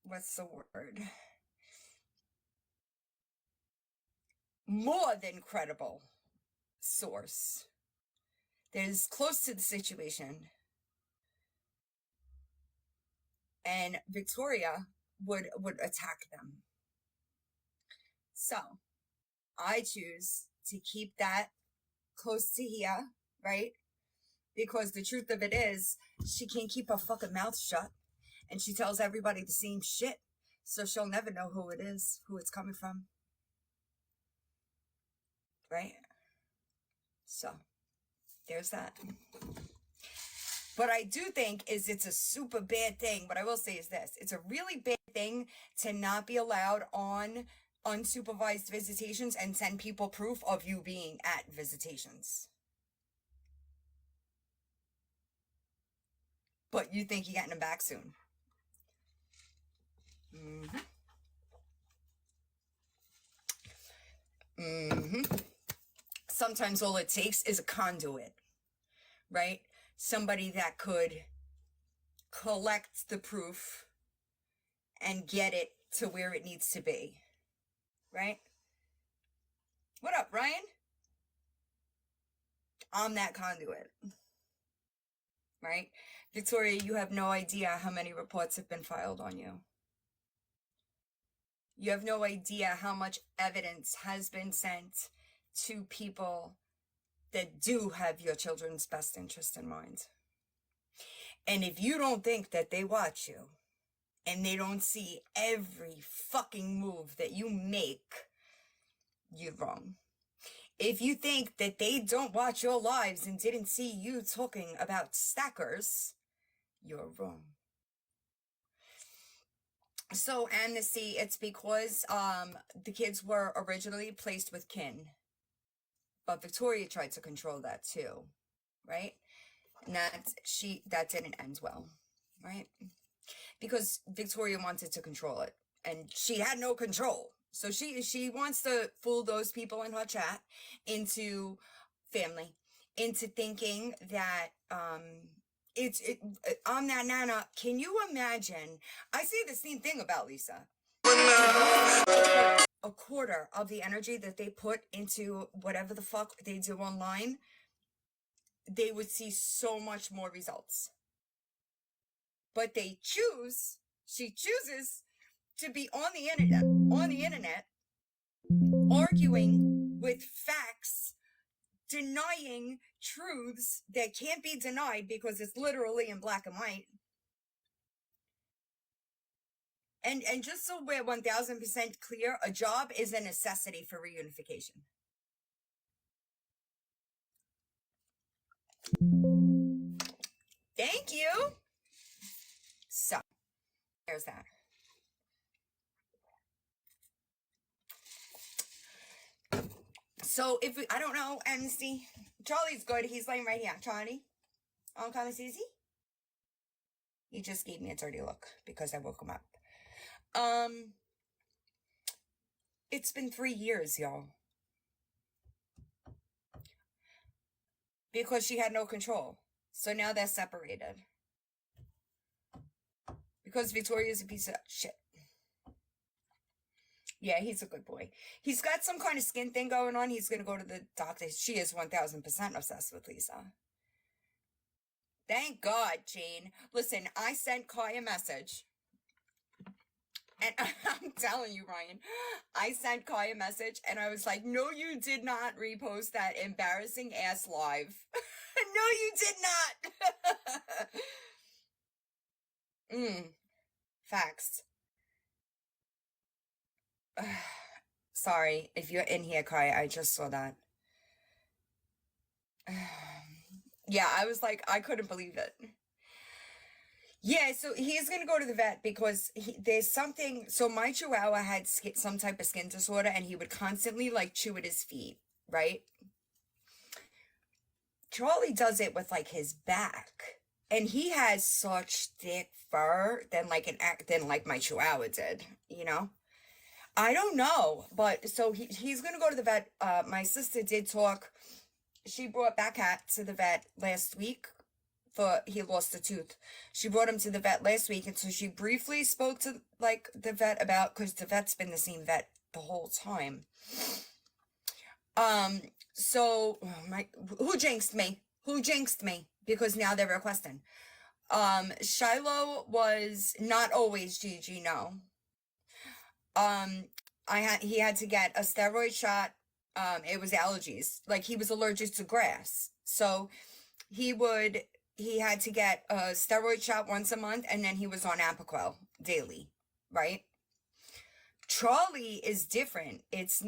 S1: what's the word? More than credible source that is close to the situation. And Victoria would attack them. So, I choose to keep that close to here, right? Because the truth of it is, she can't keep her fucking mouth shut. And she tells everybody the same shit. So she'll never know who it is, who it's coming from. Right? So, there's that. What I do think is it's a super bad thing. What I will say is this. It's a really bad thing to not be allowed on unsupervised visitations and send people proof of you being at visitations. But you think you're getting them back soon. Sometimes all it takes is a conduit, right? Somebody that could collect the proof and get it to where it needs to be. Right? What up, Ryan? I'm that conduit. Right? Victoria, you have no idea how many reports have been filed on you. You have no idea how much evidence has been sent to people that do have your children's best interest in mind. And if you don't think that they watch you, and they don't see every fucking move that you make, you're wrong. If you think that they don't watch your lives and didn't see you talking about stackers, you're wrong. So amnesty, it's because the kids were originally placed with kin. But Victoria tried to control that too, right? And that didn't end well, right? Because Victoria wanted to control it, and she had no control. So she wants to fool those people in her chat into family, into thinking that I'm that nana. Can you imagine? I say the same thing about Lisa. A quarter of the energy that they put into whatever the fuck they do online, they would see so much more results. But she chooses to be on the internet, arguing with facts, denying truths that can't be denied because it's literally in black and white. And just so we're 1000% clear, a job is a necessity for reunification. Thank you. So, there's that. So if we, I don't know, Amnesty. Charlie's good. He's laying right here. Charlie. Oh, come and see. He just gave me a dirty look because I woke him up. It's been 3 years, y'all. Because she had no control. So now they're separated. Because Victoria's a piece of shit. Yeah, he's a good boy. He's got some kind of skin thing going on. He's going to go to the doctor. She is 1000% obsessed with Lisa. Thank God, Jane. Listen, I sent Kai a message. And I'm telling you, Ryan, I sent Kai a message and I was like, no, you did not repost that embarrassing ass live. No, you did not. Facts. Sorry, if you're in here, Kai, I just saw that. Yeah, I was like, I couldn't believe it. Yeah, so he's going to go to the vet because there's something. So my Chihuahua had some type of skin disorder and he would constantly like chew at his feet, right? Charlie does it with like his back. And he has such thick fur than like my Chihuahua did, you know? I don't know, but so he's going to go to the vet. My sister did talk. She brought Backhat to the vet last week. He lost a tooth. She brought him to the vet last week, and so she briefly spoke to like the vet about, because the vet's been the same vet the whole time. So who jinxed me? Who jinxed me? Because now they're requesting. Shiloh was not always Gigi, no. He had to get a steroid shot. It was allergies. Like he was allergic to grass. So he had to get a steroid shot once a month, and then he was on Apoquel daily, right? Charlie is different. It's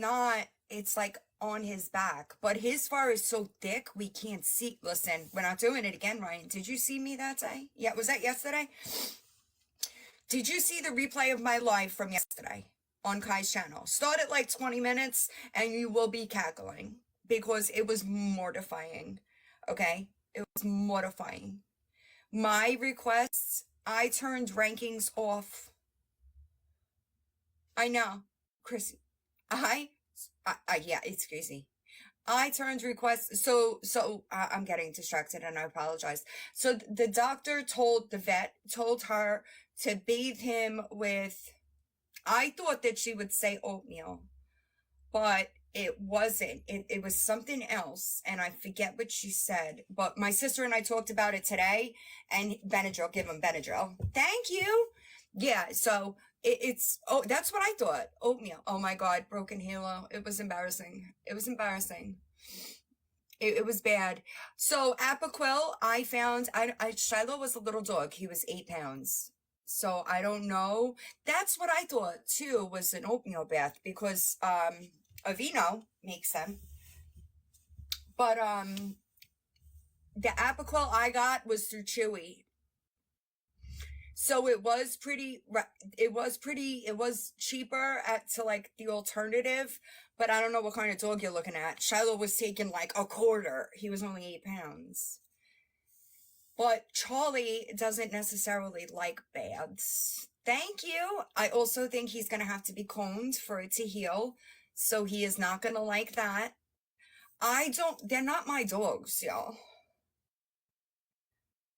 S1: like on his back, but his fur is so thick we can't see. Listen, we're not doing it again, Ryan. Did you see me that day? Yeah, was that yesterday? Did you see the replay of my live from yesterday on Kai's channel? Start at like 20 minutes and you will be cackling because it was mortifying, okay? It was mortifying. My requests, I turned rankings off. I know, Chrissy. Yeah, it's crazy. I turned requests. So I'm getting distracted and I apologize. So the doctor told her to bathe him with, I thought that she would say oatmeal, but it wasn't. It was something else, and I forget what she said. But my sister and I talked about it today, and Benadryl, give him Benadryl. Thank you. Yeah, so that's what I thought. Oatmeal. Oh my God, broken halo. It was embarrassing. It was embarrassing. It was bad. So Apoquel, I found, Shiloh was a little dog. He was 8 pounds. So I don't know. That's what I thought too, was an oatmeal bath, because Aveeno makes them. But the Apoquel I got was through Chewy. So it was cheaper to like the alternative, but I don't know what kind of dog you're looking at. Shiloh was taking like a quarter. He was only 8 pounds. But Charlie doesn't necessarily like baths. Thank you. I also think he's going to have to be combed for it to heal. So he is not going to like that. They're not my dogs, y'all.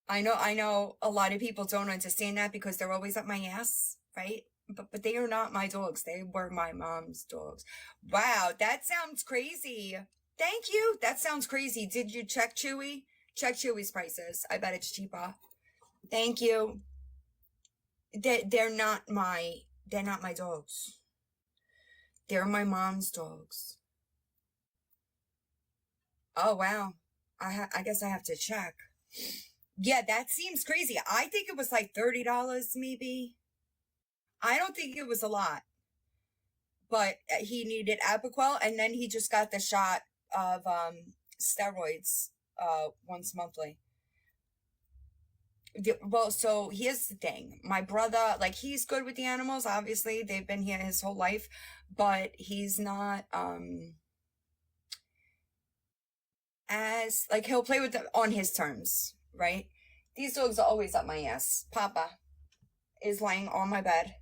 S1: I know a lot of people don't understand that because they're always up my ass, right? But they are not my dogs. They were my mom's dogs. Wow, that sounds crazy. Thank you. That sounds crazy. Did you check Chewy? Check Chewy's prices. I bet it's cheaper. Thank you. They're not my dogs. They're my mom's dogs. Oh wow. I guess I have to check. Yeah, that seems crazy. I think it was like $30 maybe. I don't think it was a lot. But he needed Apoquel, and then he just got the shot of steroids once monthly. Well, so here's the thing. My brother, like, he's good with the animals. Obviously, they've been here his whole life, but he's not as, like, he'll play with them on his terms, right? These dogs are always up my ass. Papa is laying on my bed.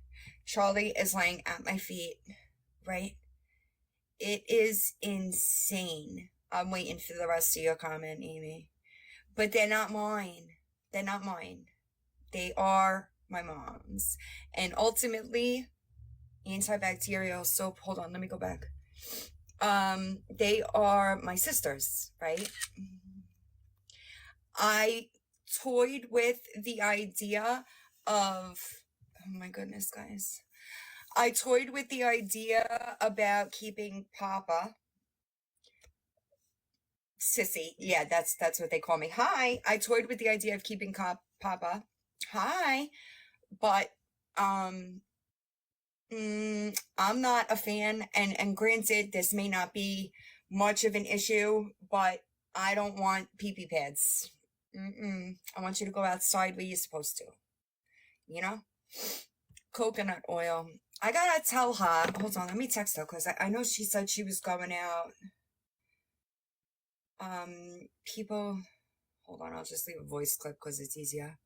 S1: Charlie is laying at my feet, right? It is insane. I'm waiting for the rest of your comment, Amy. But they're not mine. They're not mine. They are my mom's. And ultimately, antibacterial soap, hold on, let me go back. They are my sisters, right? I toyed with the idea of, oh my goodness, guys. I toyed with the idea about keeping Papa, Sissy, yeah, that's what they call me. Hi. I toyed with the idea of keeping Papa. Hi. But I'm not a fan, and granted, this may not be much of an issue, but I don't want pee-pee pads. I want you to go outside where you're supposed to. You know? Coconut oil. I gotta tell her. Hold on, let me text her, because I know she said she was going out. People, hold on, I'll just leave a voice clip because it's easier.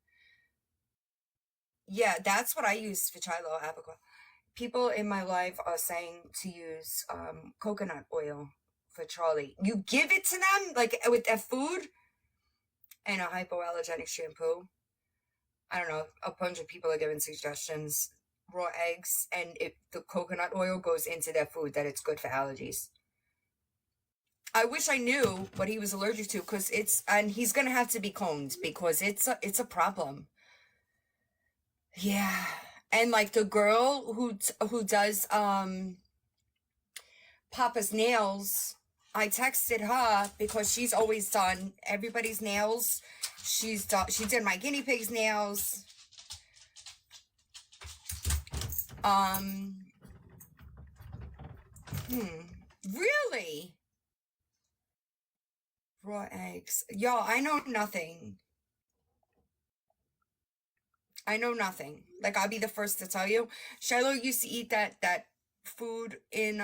S1: Yeah, that's what I use for Chilo Abigail. People in my life are saying to use coconut oil for Charlie. You give it to them, like with their food, and a hypoallergenic shampoo. I don't know, a bunch of people are giving suggestions. Raw eggs, and if the coconut oil goes into their food, that it's good for allergies. I wish I knew what he was allergic to, because and he's gonna have to be coned, because it's a problem. Yeah. And like the girl who does Papa's nails, I texted her because she's always done everybody's nails. She did my guinea pig's nails. Really? Raw eggs. Y'all, I know nothing. I know nothing. Like, I'll be the first to tell you. Shiloh used to eat that food in,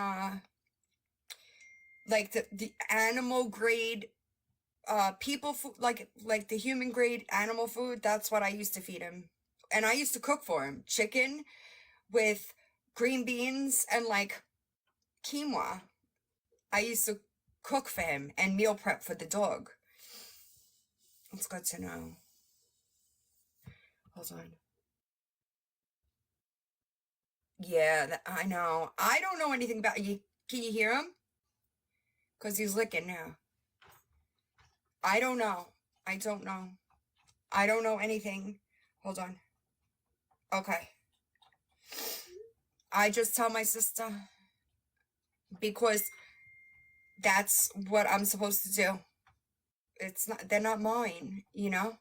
S1: like, the animal grade, people food, like the human grade animal food. That's what I used to feed him. And I used to cook for him. Chicken with green beans and, like, quinoa. I used to cook for him and meal prep for the dog. It's good to know. Hold on. Yeah, I know. I don't know anything about you. Can you hear him? Because he's licking now. I don't know. I don't know. I don't know anything. Hold on. Okay. I just tell my sister, because that's what I'm supposed to do. They're not mine, you know?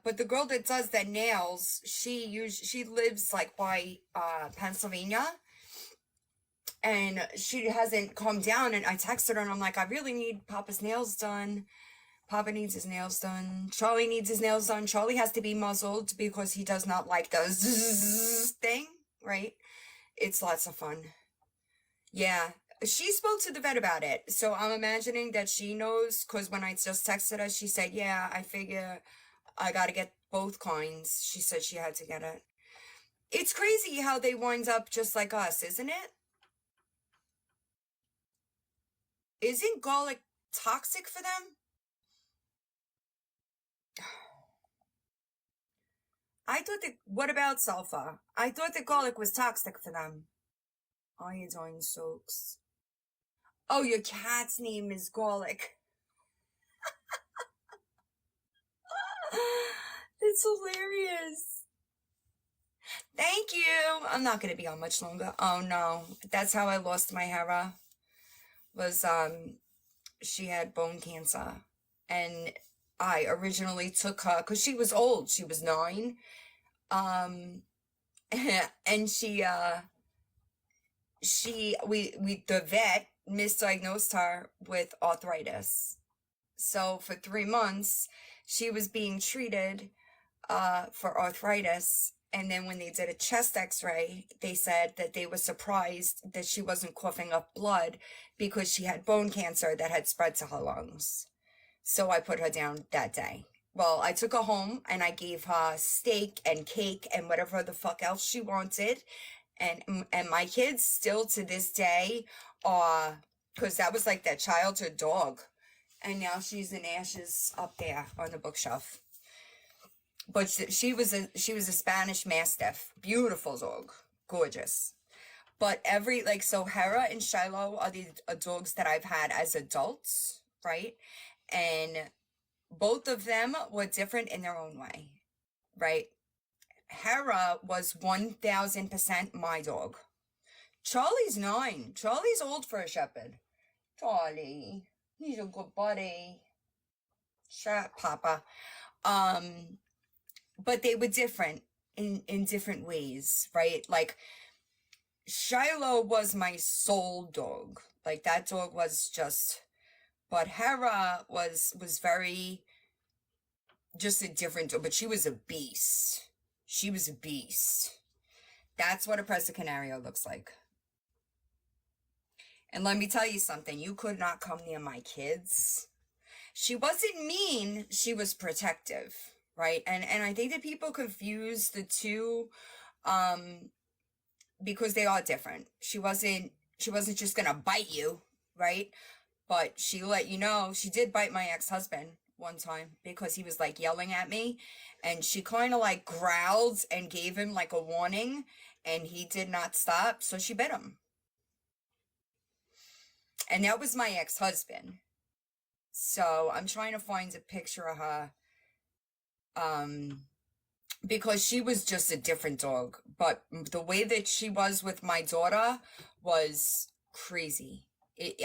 S1: But the girl that does the nails, she lives like by Pennsylvania, and she hasn't calmed down. And I texted her and I'm like, I really need Papa's nails done. Papa needs his nails done. Charlie needs his nails done. Charlie has to be muzzled because he does not like the zzz thing, right? It's lots of fun. Yeah. She spoke to the vet about it, so I'm imagining that she knows, because when I just texted her, she said, yeah, I figure I gotta get both kinds. She said she had to get it. It's crazy how they wind up just like us, isn't it? Isn't garlic toxic for them? I thought that, what about sulfur? I thought that garlic was toxic for them. Iodine soaks. Oh, your cat's name is Garlic. That's hilarious. Thank you. I'm not going to be on much longer. Oh, no. That's how I lost my Hera. Was, she had bone cancer. And I originally took her, because she was old. She was 9. And the vet misdiagnosed her with arthritis. So for 3 months, she was being treated for arthritis, And then when they did a chest x-ray, they said that they were surprised that she wasn't coughing up blood because she had bone cancer that had spread to her lungs. So I put her down that day. Well, I took her home and I gave her steak and cake and whatever the fuck else she wanted. And my kids still to this day are, because that was like their childhood dog. And now she's in ashes up there on the bookshelf. But she was a Spanish Mastiff, beautiful dog, gorgeous. But so Hera and Shiloh are the dogs that I've had as adults, right? And both of them were different in their own way, right? Hera was 1000% my dog. Charlie's 9. Charlie's old for a shepherd. Charlie, he's a good buddy. Shut up, Papa. But they were different in different ways, right? Like, Shiloh was my soul dog. Like, that dog was just, but Hera was very, just a different dog, but she was a beast. She was a beast. That's what a Presa Canario looks like. And let me tell you something, you could not come near my kids. She wasn't mean, she was protective. Right. And I think that people confuse the two because they are different. She wasn't just gonna bite you, right? But she let you know. She did bite my ex-husband one time because he was like yelling at me, and she kind of like growled and gave him like a warning, and he did not stop, so she bit him. And that was my ex-husband. So I'm trying to find a picture of her. Because she was just a different dog, but the way that she was with my daughter was crazy.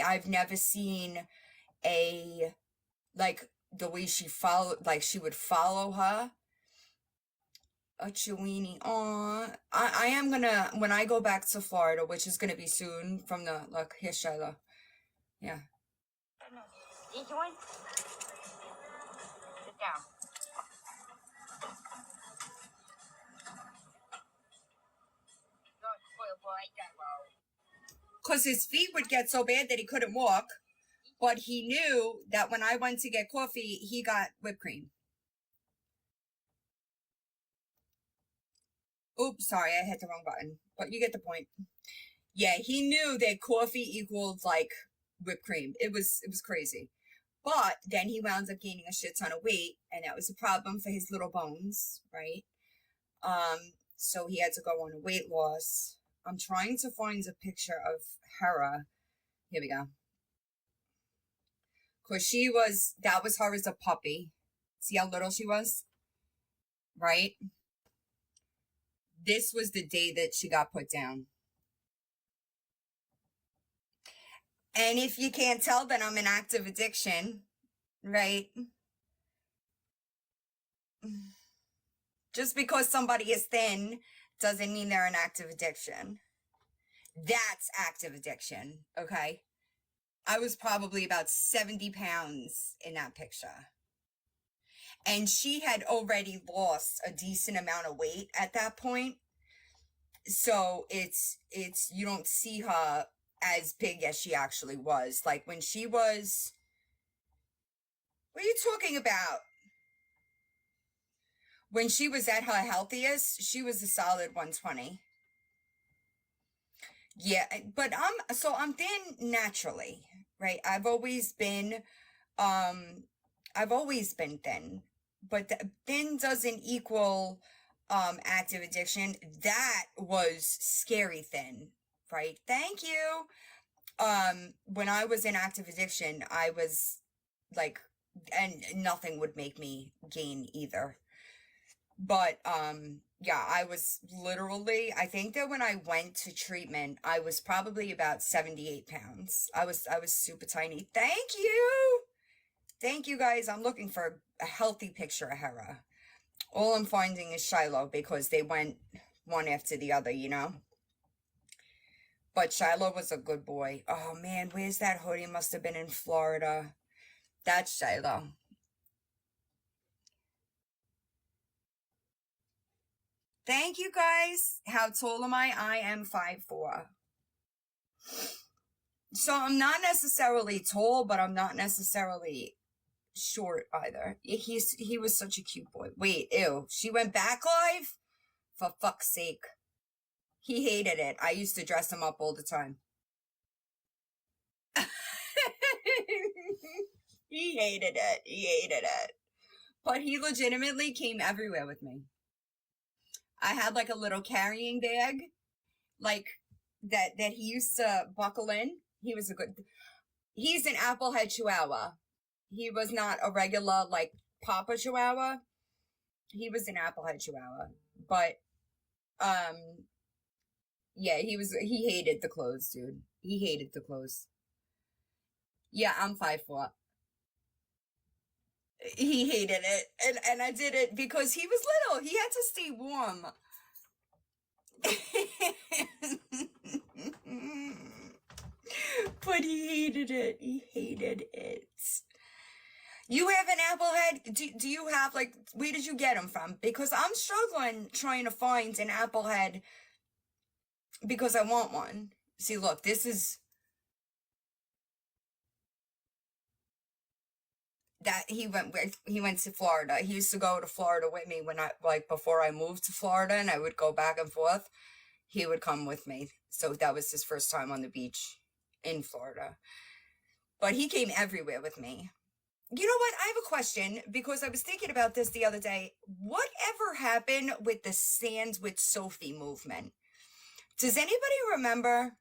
S1: I've never seen like the way she followed, like she would follow her. A Chiweenie. I am gonna, when I go back to Florida, which is gonna be soon look, here's Shiloh. Yeah.
S5: You join? Sit down.
S1: Because his feet would get so bad that he couldn't walk, but he knew that when I went to get coffee, he got whipped cream. Oops, sorry, I hit the wrong button, but you get the point. Yeah, he knew that coffee equaled like whipped cream. It was crazy. But then he wound up gaining a shit ton of weight, and that was a problem for his little bones, right? So he had to go on a weight loss. I'm trying to find a picture of Hera. Here we go. Because that was her as a puppy. See how little she was? Right? This was the day that she got put down. And if you can't tell, then I'm in active addiction, right? Just because somebody is thin doesn't mean they're in active addiction. That's active addiction, okay? I was probably about 70 pounds in that picture. And she had already lost a decent amount of weight at that point. So it's you don't see her as big as she actually was. Like when she was, what are you talking about? When she was at her healthiest, she was a solid 120. Yeah, but I'm thin naturally, right? I've always been thin, but thin doesn't equal active addiction. That was scary thin, right? Thank you. When I was in active addiction, I was like, and nothing would make me gain either. But yeah, I was literally, I think that when I went to treatment, I was probably about 78 pounds. I was super tiny. Thank you guys. I'm looking for a healthy picture of Hera. All I'm finding is Shiloh because they went one after the other, you know. But Shiloh was a good boy. Oh man, where's that hoodie? Must have been in Florida. That's Shiloh. Thank you guys. How tall am I? I am 5'4". So I'm not necessarily tall, but I'm not necessarily short either. He was such a cute boy. Wait, ew. She went back live? For fuck's sake. He hated it. I used to dress him up all the time. He hated it. He hated it. But he legitimately came everywhere with me. I had like a little carrying bag, like that he used to buckle in. He's an Applehead Chihuahua. He was not a regular like Papa Chihuahua. He was an Applehead Chihuahua. But yeah, he hated the clothes, dude. He hated the clothes. Yeah, I'm 5'4". He hated it, and I did it because he was little. He had to stay warm. But he hated it. He hated it. You have an Applehead? Do you have, like, where did you get them from? Because I'm struggling trying to find an Applehead because I want one. See, look, this is... that he went to Florida. He used to go to Florida with me when before I moved to Florida, and I would go back and forth. He would come with me. So that was his first time on the beach in Florida. But he came everywhere with me. You know what? I have a question because I was thinking about this the other day. Whatever happened with the Stand with Sophie movement? Does anybody remember?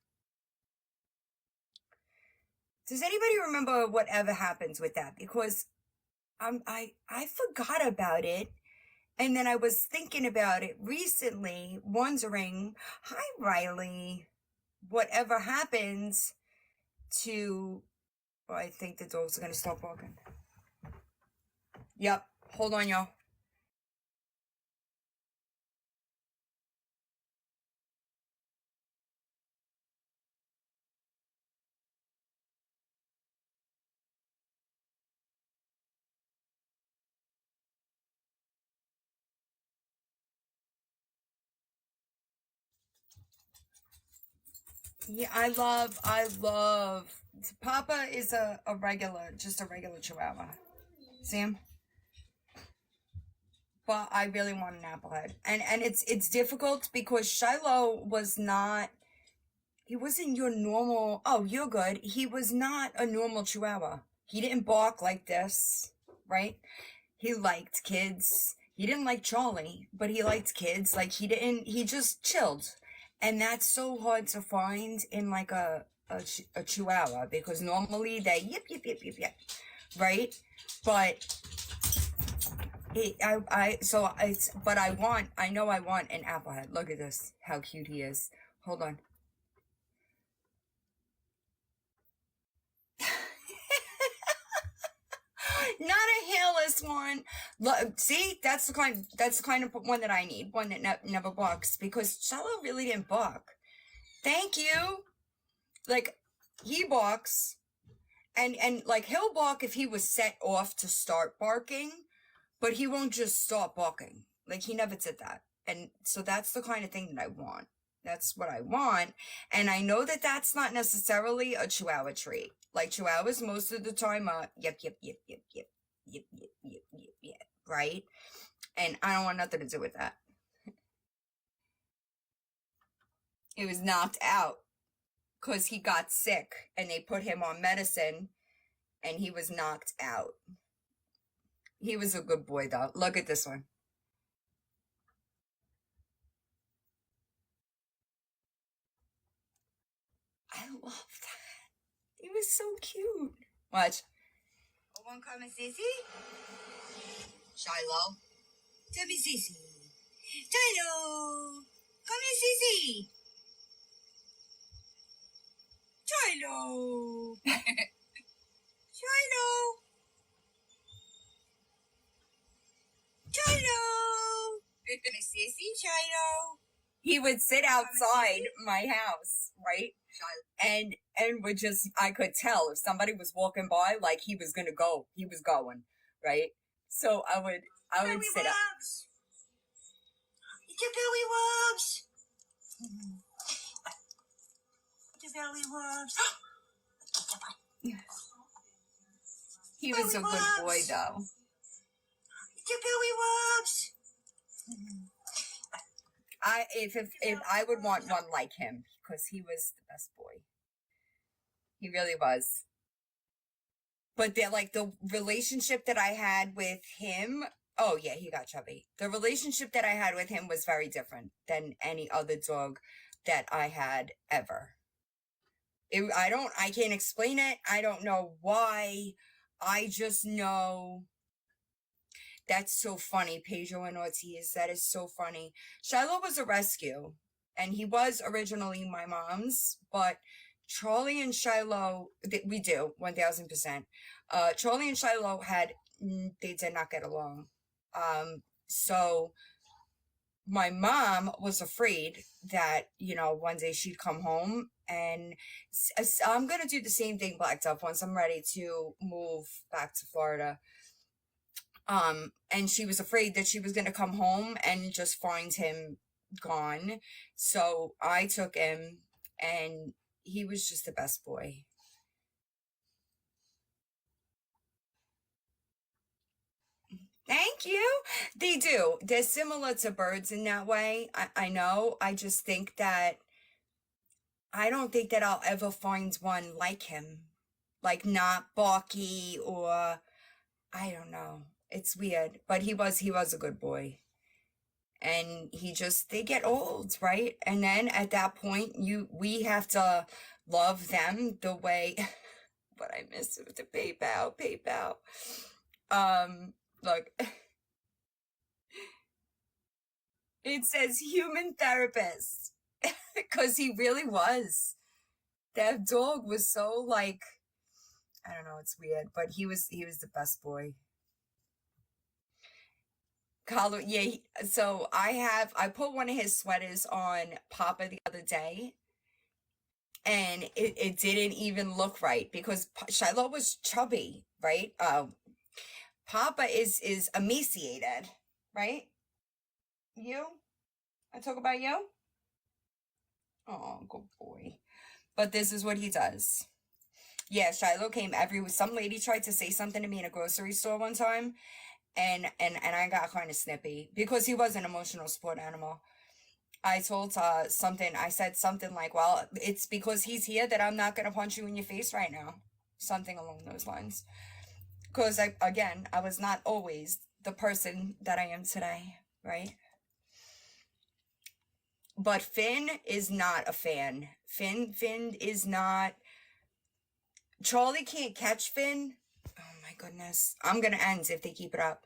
S1: Does anybody remember whatever happens with that? Because I forgot about it. And then I was thinking about it recently, wondering, hi, Riley, whatever happens to... Oh, I think the dogs are going to stop walking. Yep. Hold on, y'all. Yeah, I love, Papa is just a regular Chihuahua. Sam? But I really want an Applehead. And it's difficult because Shiloh he wasn't your normal, oh, you're good. He was not a normal Chihuahua. He didn't bark like this, right? He liked kids. He didn't like Charlie, but he liked kids. Like he just chilled. And that's so hard to find in like a Chihuahua because normally they yip, right? But I know I want an Applehead. Look at this, how cute he is. Hold on. Not a hairless one. Look, see, that's the kind of one that I need. One that never barks because Shiloh really didn't bark. Thank you. Like he barks, and like he'll bark if he was set off to start barking, but he won't just stop barking. Like he never did that, and so that's the kind of thing that I want. That's what I want, and I know that that's not necessarily a Chihuahua trait. Like Chihuahuas most of the time are yep, right? And I don't want nothing to do with that. He was knocked out because he got sick and they put him on medicine and he was knocked out. He was a good boy though. Look at this one. I love that. He was so cute. Watch. One come Sissy. Shiloh. Tell me Sissy. Shiloh. Come here, Sissy. Shiloh. Shiloh. Shiloh. Sissy, Shiloh. He would sit outside my house, right? And would just, I could tell if somebody was walking by, like he was gonna go, he was going, right? So I would sit up.
S6: Your belly rubs. Your belly rubs.
S1: He was a good boy, though.
S6: Your belly rubs.
S1: If I would want one like him, because he was the best boy. He really was. But the relationship that I had with him, oh yeah, he got chubby. The relationship that I had with him was very different than any other dog that I had ever. I can't explain it. I don't know why. I just know. That's so funny, Pedro and Ortiz. That is so funny. Shiloh was a rescue, and he was originally my mom's, but Charlie and Shiloh, we do, 1000%. Charlie and Shiloh they did not get along. So my mom was afraid that, one day she'd come home, and I'm going to do the same thing, Black Duff, once I'm ready to move back to Florida. And she was afraid that she was going to come home and just find him gone. So I took him, and he was just the best boy. Thank you. They do. They're similar to birds in that way. I know. I just think that I don't think that I'll ever find one like him. Like not balky, or I don't know. It's weird. But he was a good boy. And they get old, right? And then at that point, we have to love them the way, but I miss it with the PayPal. Look, it says human therapist, because he really was. That dog was so I don't know, it's weird, but he was the best boy. Collar, yeah. So I put one of his sweaters on Papa the other day, and it didn't even look right because Shiloh was chubby, right? Papa is emaciated, right? I talk about you? Oh, good boy. But this is what he does. Yeah, Shiloh came some lady tried to say something to me in a grocery store one time, and I got kind of snippy because he was an emotional support animal. I told something, I said something like, well, it's because he's here that I'm not going to punch you in your face right now. Something along those lines. Because, I was not always the person that I am today, right? But Finn is not a fan. Finn is not... Charlie can't catch Finn. Oh my goodness. I'm going to end if they keep it up.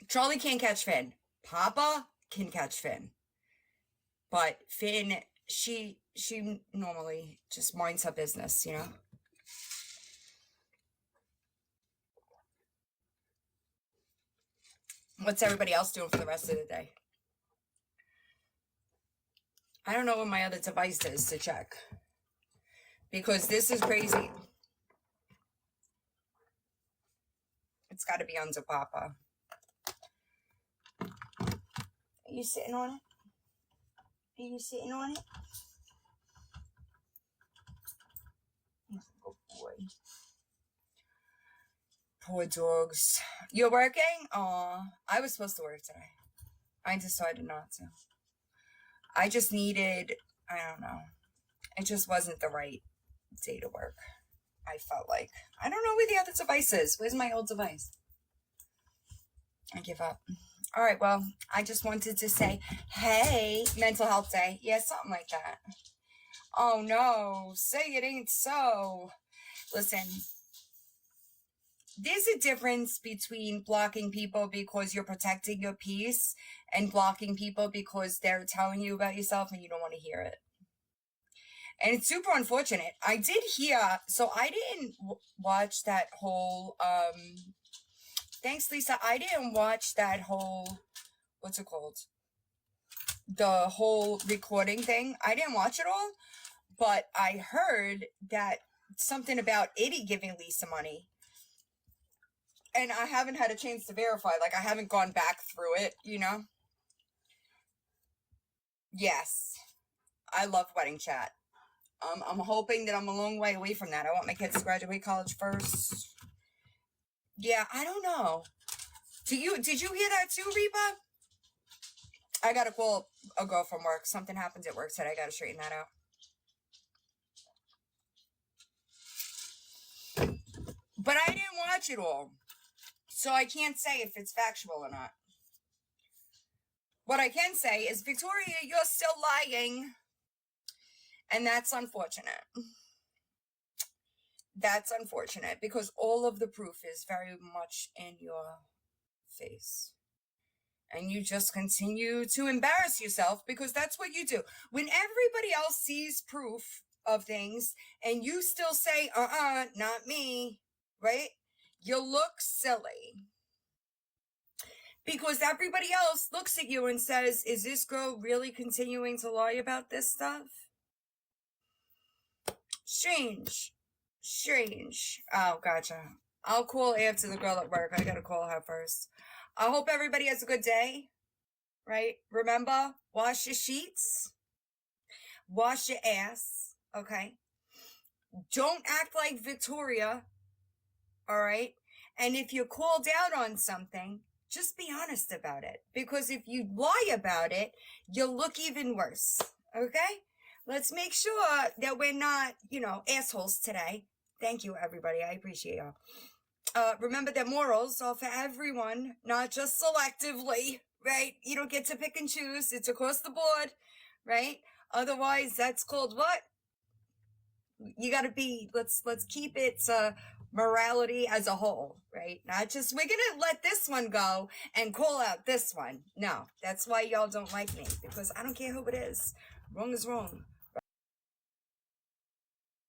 S1: Charlie can't catch Finn. Papa can catch Finn. But Finn, she normally just minds her business, What's everybody else doing for the rest of the day? I don't know what my other device is to check. Because this is crazy. It's got to be under Papa. Are you sitting on it? Are you sitting on it? Good boy. Poor dogs. You're working? Aw, I was supposed to work today. I decided not to. I just needed, I don't know. It just wasn't the right day to work. I felt like, I don't know where the other device is. Where's my old device? I give up. All right, well, I just wanted to say, hey, mental health day. Yeah, something like that. Oh, no, say it ain't so. Listen, there's a difference between blocking people because you're protecting your peace and blocking people because they're telling you about yourself and you don't want to hear it. And it's super unfortunate. I did hear, so I didn't watch that whole, thanks, Lisa. I didn't watch that whole, what's it called? The whole recording thing. I didn't watch it all, but I heard that something about Eddie giving Lisa money. And I haven't had a chance to verify. Like, I haven't gone back through it, Yes. I love wedding chat. I'm hoping that I'm a long way away from that. I want my kids to graduate college first. Yeah, I don't know. Did you hear that too, Reba? I gotta call a girl from work. Something happens at work today. I gotta straighten that out. But I didn't watch it all, so I can't say if it's factual or not. What I can say is, Victoria, you're still lying. And that's unfortunate. That's unfortunate because all of the proof is very much in your face. And you just continue to embarrass yourself because that's what you do. When everybody else sees proof of things and you still say, not me, right? You look silly. Because everybody else looks at you and says, is this girl really continuing to lie about this stuff? Strange. Oh, gotcha. I'll call after the girl at work. I gotta call her first. I hope everybody has a good day, right? Remember, wash your sheets. Wash your ass, okay? Don't act like Victoria, all right? And if you're called out on something, just be honest about it. Because if you lie about it, you'll look even worse, okay? Let's make sure that we're not, assholes today. Thank you, everybody. I appreciate y'all. Remember that morals are for everyone, not just selectively, right? You don't get to pick and choose. It's across the board, right? Otherwise, that's called what? You got to be, let's keep it morality as a whole, right? Not just, we're going to let this one go and call out this one. No, that's why y'all don't like me, because I don't care who it is. Wrong is wrong.